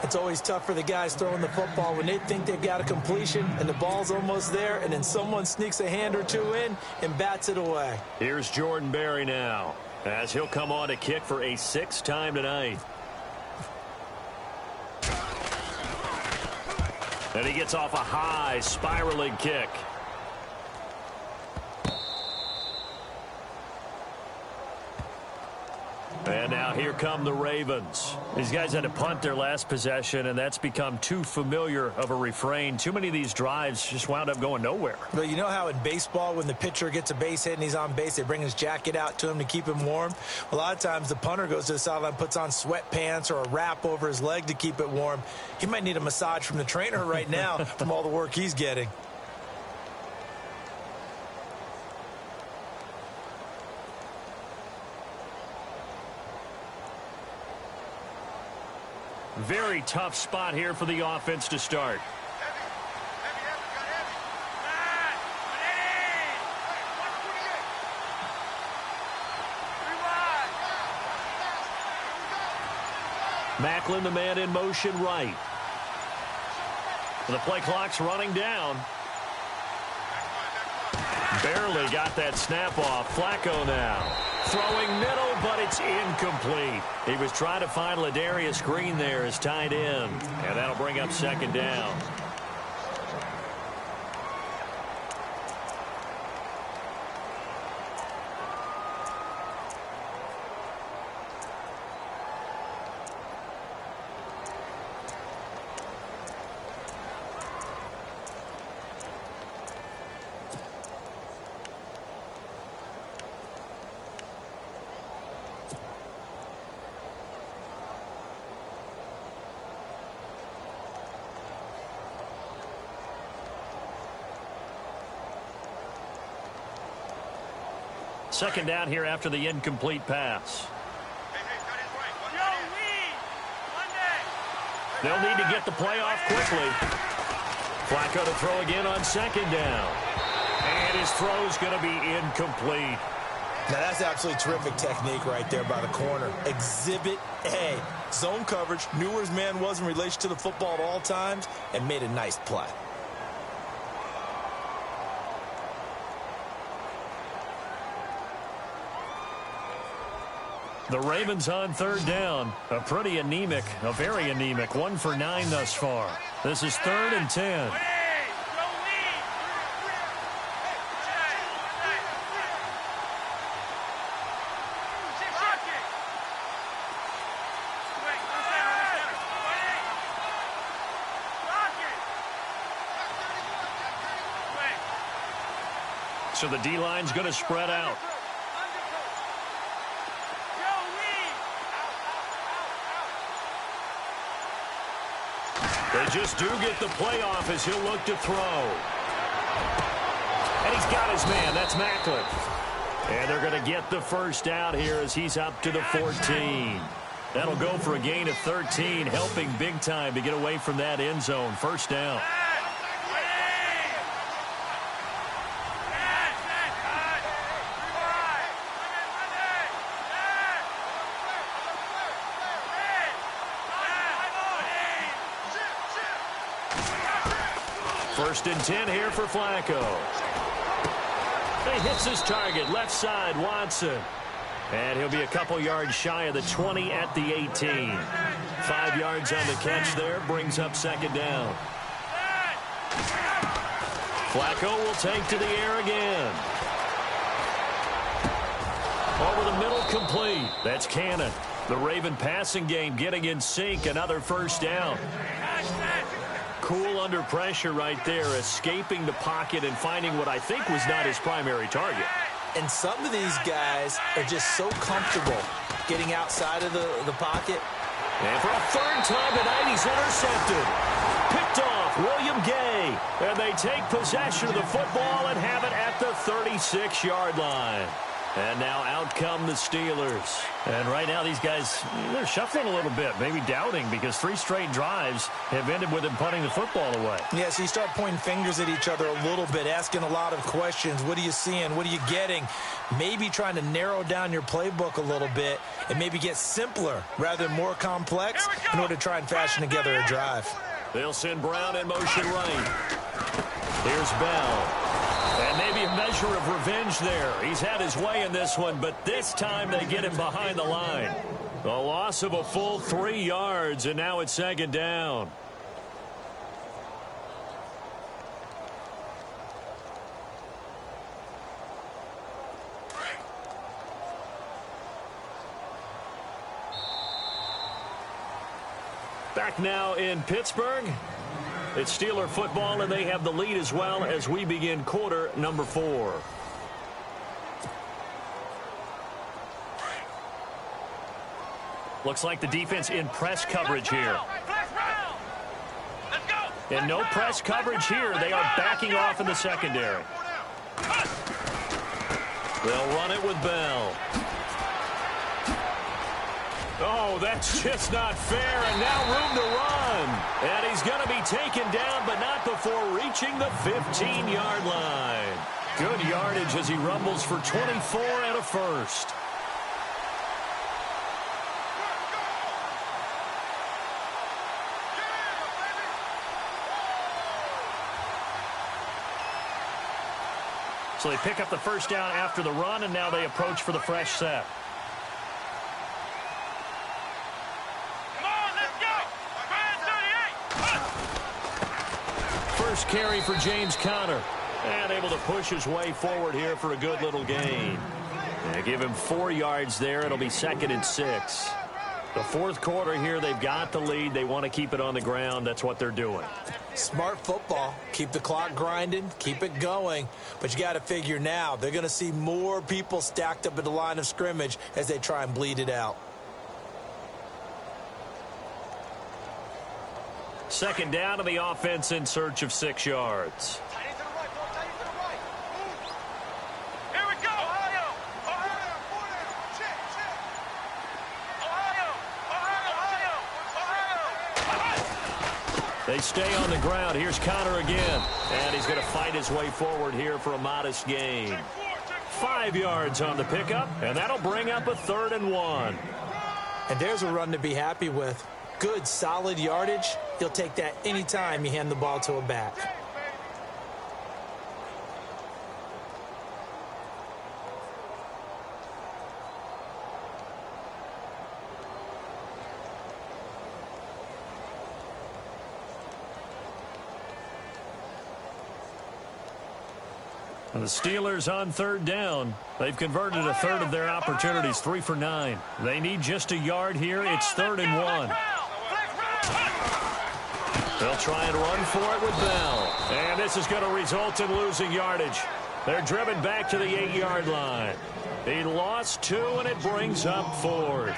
It's always tough for the guys throwing the football when they think they've got a completion and the ball's almost there, and then someone sneaks a hand or two in and bats it away. Here's Jordan Berry now, as he'll come on to kick for a 6th time tonight. And he gets off a high spiraling kick. And now here come the Ravens. These guys had to punt their last possession, and that's become too familiar of a refrain. Too many of these drives just wound up going nowhere. Well, you know how in baseball when the pitcher gets a base hit and he's on base, they bring his jacket out to him to keep him warm? A lot of times the punter goes to the sideline, puts on sweatpants or a wrap over his leg to keep it warm. He might need a massage from the trainer right now from all the work he's getting. Very tough spot here for the offense to start. Macklin, the man in motion right. The play clock's running down. Barely got that snap off. Flacco now. Throwing middle, but it's incomplete. He was trying to find Ladarius Green there as tight end. And that'll bring up second down. Second down here after the incomplete pass. They'll need to get the play off quickly. Flacco to throw again on second down. And his throw's going to be incomplete. Now, that's absolutely terrific technique right there by the corner. Exhibit A. Zone coverage, knew where his man was in relation to the football at all times, and made a nice play. The Ravens on third down. A pretty anemic, a very anemic 1 for 9 thus far. This is 3rd and 10. So the D-line's going to spread out. They just do get the playoff as he'll look to throw. And he's got his man. That's Macklin. And they're going to get the first down here as he's up to the 14. That'll go for a gain of 13, helping big time to get away from that end zone. First down. First and 10 here for Flacco. He hits his target, left side, Watson. And he'll be a couple yards shy of the 20 at the 18. 5 yards on the catch there, brings up second down. Flacco will take to the air again. Over the middle, complete. That's Cannon. The Raven passing game getting in sync, another first down. Cool under pressure right there, escaping the pocket and finding what I think was not his primary target. And some of these guys are just so comfortable getting outside of the pocket. And for a third time tonight, he's intercepted. Picked off, William Gay. And they take possession of the football and have it at the 36-yard line. And now out come the Steelers. And right now these guys, they're shuffling a little bit, maybe doubting, because 3 straight drives have ended with them punting the football away. Yeah, so you start pointing fingers at each other a little bit, asking a lot of questions. What are you seeing? What are you getting? Maybe trying to narrow down your playbook a little bit and maybe get simpler rather than more complex in order to try and fashion together a drive. They'll send Brown in motion right. Here's Bell. And maybe a measure of revenge there. He's had his way in this one, but this time they get him behind the line. A loss of a full 3 yards, and now it's second down. Back now in Pittsburgh. It's Steeler football, and they have the lead as well as we begin quarter number 4. Looks like the defense in press coverage here. And no press coverage here. They are backing off in the secondary. They'll run it with Bell. Oh, that's just not fair, and now room to run. And he's going to be taken down, but not before reaching the 15-yard line. Good yardage as he rumbles for 24 and a first. So they pick up the first down after the run, and now they approach for the fresh set. First carry for James Conner. And able to push his way forward here for a good little gain. They give him 4 yards there. It'll be 2nd and 6. The fourth quarter here, they've got the lead. They want to keep it on the ground. That's what they're doing. Smart football. Keep the clock grinding. Keep it going. But you got to figure now, they're going to see more people stacked up at the line of scrimmage as they try and bleed it out. Second down to the offense in search of 6 yards. Here we go. Ohio. They stay on the ground. Here's Conner again. And he's going to fight his way forward here for a modest gain. 5 yards on the pickup, and that'll bring up a 3rd and 1. And there's a run to be happy with. Good, solid yardage. He'll take that anytime you hand the ball to a back. The Steelers on 3rd down. They've converted a 1/3 of their opportunities, 3 for 9. They need just a yard here. It's 3rd and 1. They'll try and run for it with Bell. And this is going to result in losing yardage. They're driven back to the 8-yard line. He lost 2, and it brings up 4th.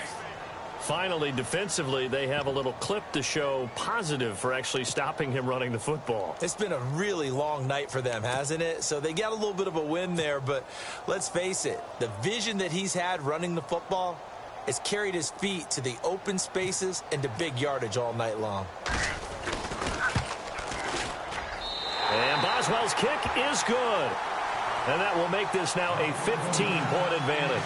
Finally, defensively, they have a little clip to show positive for actually stopping him running the football. It's been a really long night for them, hasn't it? So they got a little bit of a win there, but let's face it, the vision that he's had running the football has carried his feet to the open spaces and to big yardage all night long. And Boswell's kick is good. And that will make this now a 15-point advantage.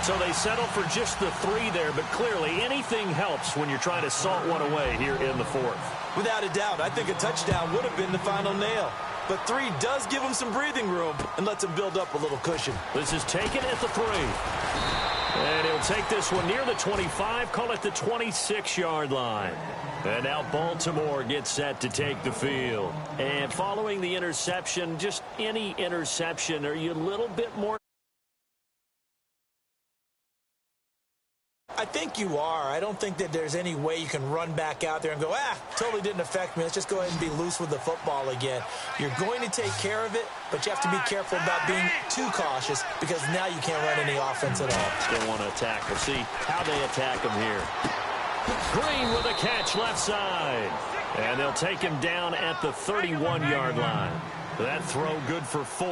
So they settle for just the 3 there, but clearly anything helps when you're trying to salt one away here in the 4th. Without a doubt, I think a touchdown would have been the final nail. But 3 does give him some breathing room and lets him build up a little cushion. This is taken at the 3. And he'll take this one near the 25, call it the 26-yard line. And now Baltimore gets set to take the field. And following the interception, just any interception, are you a little bit more? I think you are. I don't think that there's any way you can run back out there and go, totally didn't affect me. Let's just go ahead and be loose with the football again. You're going to take care of it, but you have to be careful about being too cautious because now you can't run any offense at all. Still want to attack. We'll see how they attack him here. Green with a catch left side. And they'll take him down at the 31-yard line. That throw good for 4.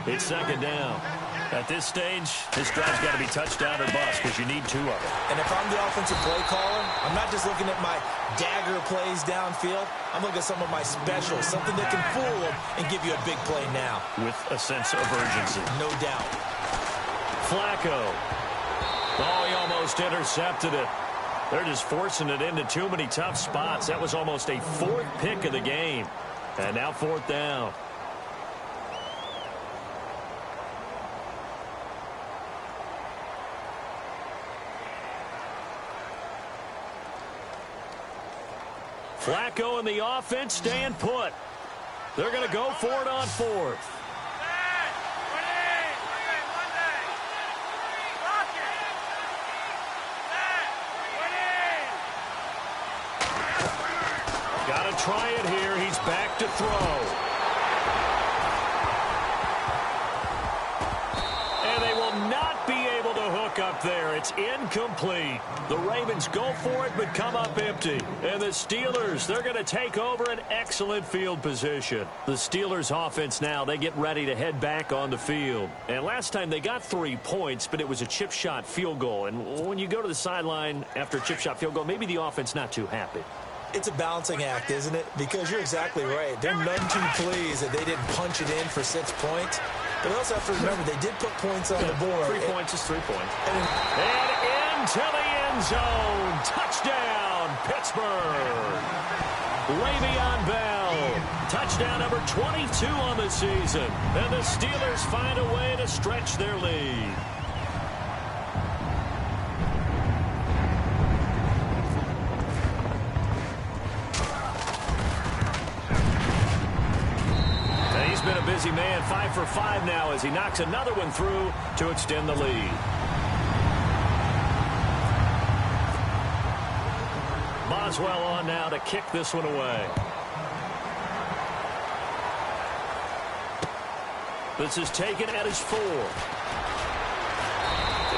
It's 2nd down. At this stage, this drive's got to be touchdown or bust because you need 2 of them. And if I'm the offensive play caller, I'm not just looking at my dagger plays downfield. I'm looking at some of my specials, something that can fool them and give you a big play now. With a sense of urgency. No doubt. Flacco. Oh, he almost intercepted it. They're just forcing it into too many tough spots. That was almost a 4th pick of the game. And now 4th down. Flacco and the offense staying put. They're going to go for it on 4th. try it here. He's back to throw. And they will not be able to hook up there. It's incomplete. The Ravens go for it but come up empty. And the Steelers, they're going to take over an excellent field position. The Steelers offense now, they get ready to head back on the field. And last time they got 3 points, but it was a chip shot field goal. And when you go to the sideline after a chip shot field goal, maybe the offense not too happy. It's a balancing act, isn't it? Because you're exactly right. They're none too pleased that they didn't punch it in for 6 points. But they also have to remember they did put points on the board. 3 points is 3 points. And into the end zone. Touchdown, Pittsburgh. Le'Veon Bell. Touchdown number 22 on the season. And the Steelers find a way to stretch their lead. Been a busy man, 5 for 5 now as he knocks another one through to extend the lead. Boswell on now to kick this one away. This is taken at his 4.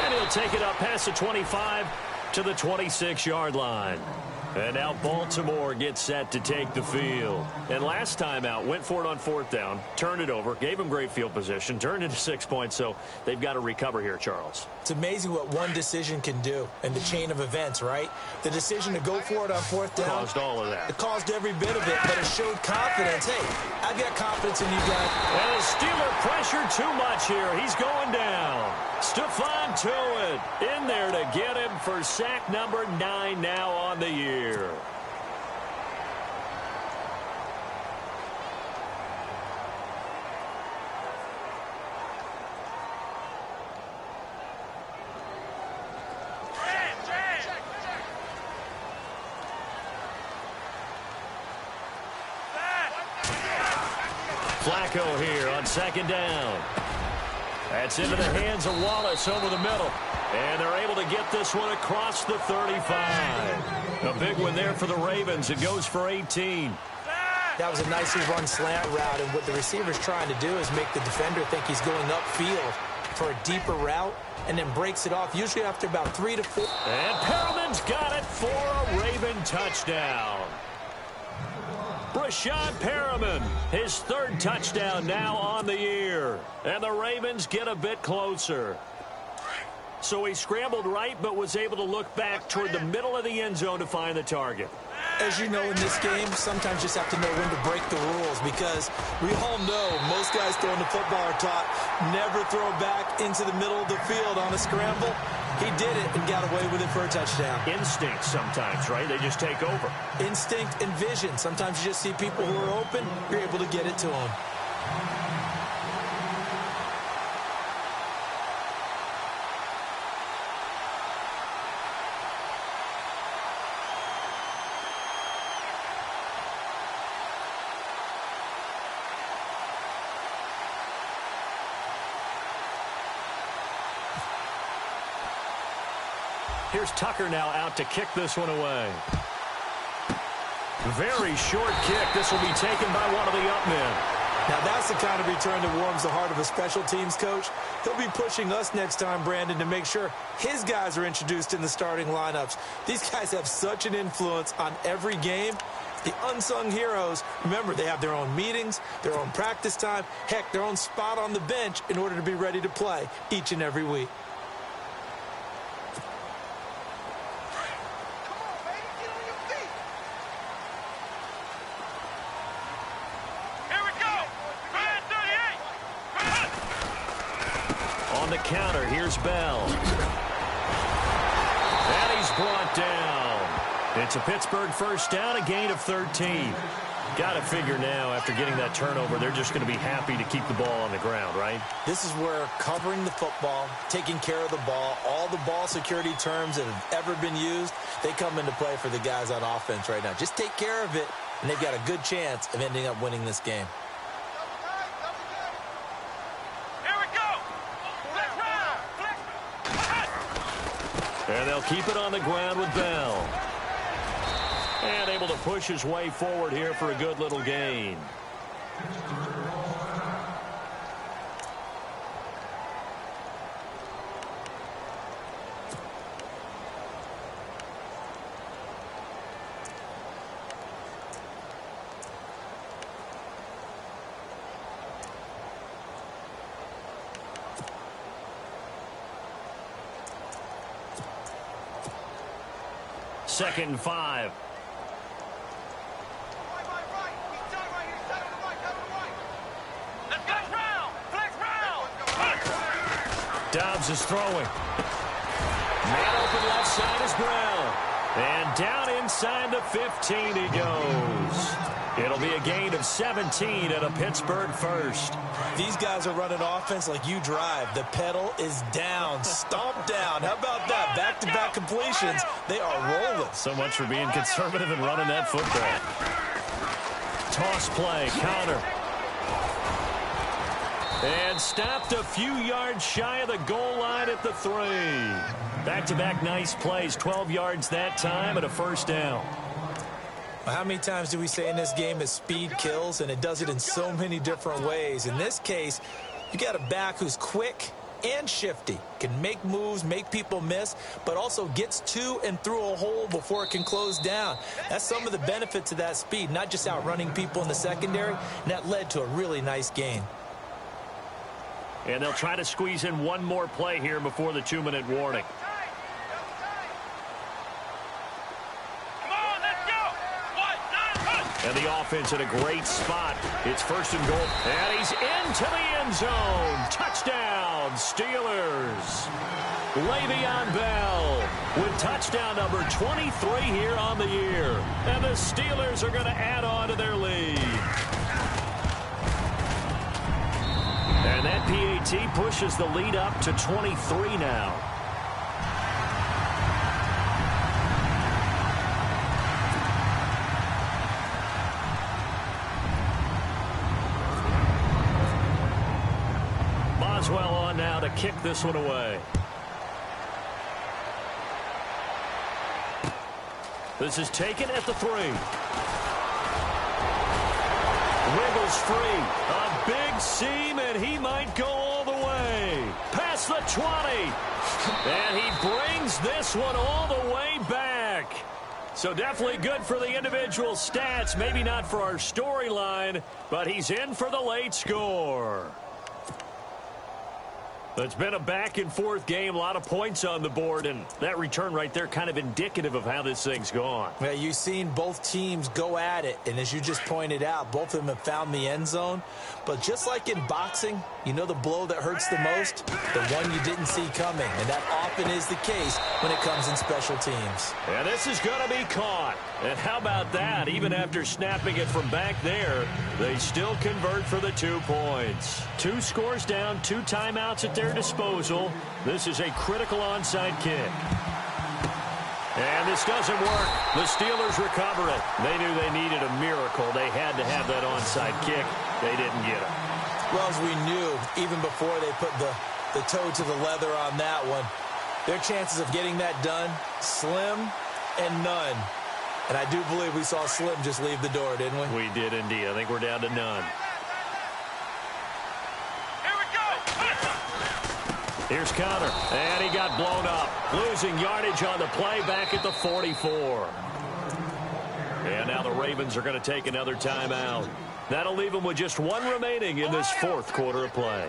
And he'll take it up past the 25 to the 26-yard line. And now Baltimore gets set to take the field. And last time out, went for it on 4th down, turned it over, gave him great field position, turned into 6 points, so they've got to recover here, Charles. It's amazing what one decision can do in the chain of events, right? The decision to go for it on 4th down. Caused all of that. It caused every bit of it, but it showed confidence. Hey, I've got confidence in you guys. And the Steeler pressure too much here. He's going down. Stephon Tuitt in there to get him for sack number 9 now on the year. Flacco here on 2nd down. That's into the hands of Wallace over the middle. And they're able to get this one across the 35. A big one there for the Ravens. It goes for 18. That was a nicely run slant route, and what the receiver's trying to do is make the defender think he's going upfield for a deeper route and then breaks it off, usually after about 3 to 4. And Perriman's got it for a Raven touchdown. Brashad Perriman, his 3rd touchdown now on the year. And the Ravens get a bit closer. So he scrambled right, but was able to look back toward the middle of the end zone to find the target. As you know, in this game, sometimes you just have to know when to break the rules, because we all know most guys throwing the football are taught never throw back into the middle of the field on a scramble. He did it and got away with it for a touchdown. Instinct sometimes, right? They just take over. Instinct and vision. Sometimes you just see people who are open, you're able to get it to them. Here's Tucker now out to kick this one away. Very short kick. This will be taken by one of the up men. Now that's the kind of return that warms the heart of a special teams coach. He'll be pushing us next time, Brandon, to make sure his guys are introduced in the starting lineups. These guys have such an influence on every game. The unsung heroes, remember, they have their own meetings, their own practice time, heck, their own spot on the bench in order to be ready to play each and every week. Counter, here's Bell. And he's brought down. It's a Pittsburgh 1st down, a gain of 13. Got to figure now, after getting that turnover, they're just going to be happy to keep the ball on the ground, right? This is where covering the football, taking care of the ball, all the ball security terms that have ever been used, they come into play for the guys on offense right now. Just take care of it, and they've got a good chance of ending up winning this game. And they'll keep it on the ground with Bell. And able to push his way forward here for a good little gain. Second and 5. Dobbs is throwing. Man open left side is Brown. And down inside the 15 he goes. It'll be a gain of 17 and a Pittsburgh first. These guys are running offense like you drive. The pedal is down, stomped down. How about that? Back-to-back completions. They are rolling. So much for being conservative and running that football. Toss play, counter. And stopped a few yards shy of the goal line at the 3. Back-to-back nice plays, 12 yards that time and a first down. How many times do we say in this game that speed kills, and it does it in so many different ways? In this case, you got a back who's quick and shifty, can make moves, make people miss, but also gets to and through a hole before it can close down. That's some of the benefits of that speed, not just outrunning people in the secondary, and that led to a really nice gain. And they'll try to squeeze in one more play here before the 2-minute warning. And the offense in a great spot. It's first and goal. And he's into the end zone. Touchdown, Steelers. Le'Veon Bell with touchdown number 23 here on the year. And the Steelers are going to add on to their lead. And that PAT pushes the lead up to 23 now. Boswell on now to kick this one away. This is taken at the 3. Wiggles free. A big seam, and he might go all the way. Past the 20. And he brings this one all the way back. So definitely good for the individual stats. Maybe not for our storyline, but he's in for the late score. It's been a back-and-forth game, a lot of points on the board, and that return right there kind of indicative of how this thing's gone. Yeah, you've seen both teams go at it, and as you just pointed out, both of them have found the end zone. But just like in boxing, you know the blow that hurts the most? The one you didn't see coming, and that often is the case when it comes in special teams. And this is going to be caught. And how about that? Even after snapping it from back there, they still convert for the 2 points. 2 scores down, 2 timeouts at their disposal. This is a critical onside kick. And this doesn't work. The Steelers recover it. They knew they needed a miracle. They had to have that onside kick. They didn't get it. Well, as we knew, even before they put the toe to the leather on that one, their chances of getting that done, slim and none. And I do believe we saw Slim just leave the door, didn't we? We did indeed. I think we're down to none. Here we go. Here's Connor. And he got blown up. Losing yardage on the play back at the 44. And now the Ravens are going to take another timeout. That'll leave them with just 1 remaining in this 4th quarter of play.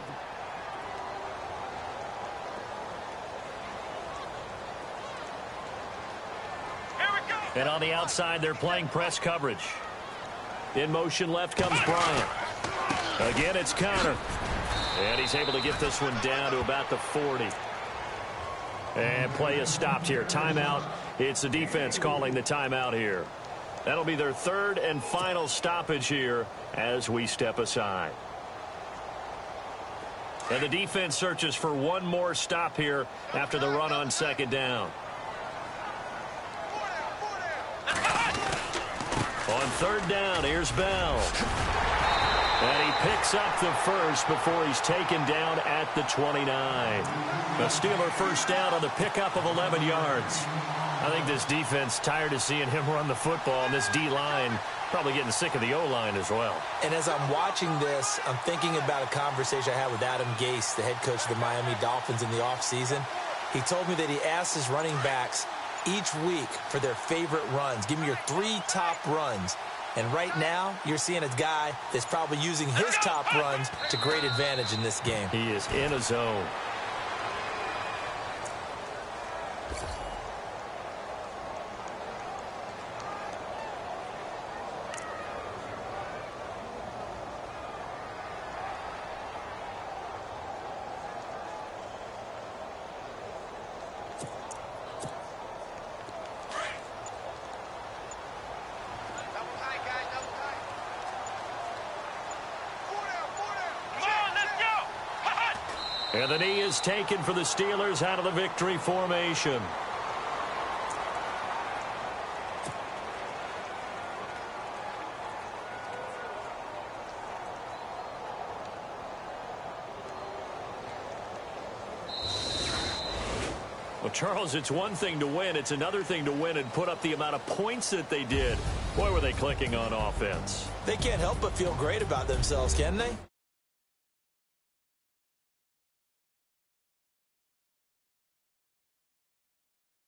And on the outside, they're playing press coverage. In motion left comes Bryant. Again, it's Connor. And he's able to get this one down to about the 40. And play is stopped here. Timeout. It's the defense calling the timeout here. That'll be their 3rd and final stoppage here as we step aside. And the defense searches for one more stop here after the run on 2nd down. On 3rd down, here's Bell. And he picks up the first before he's taken down at the 29. A Steeler first down on the pickup of 11 yards. I think this defense tired of seeing him run the football, and this D-line probably getting sick of the O-line as well. And as I'm watching this, I'm thinking about a conversation I had with Adam Gase, the head coach of the Miami Dolphins in the offseason. He told me that he asked his running backs each week for their favorite runs. Give me your 3 top runs. And right now, you're seeing a guy that's probably using his top runs to great advantage in this game. He is in a zone. And the knee is taken for the Steelers out of the victory formation. Well, Charles, it's one thing to win. It's another thing to win and put up the amount of points that they did. Boy, were they clicking on offense. They can't help but feel great about themselves, can they?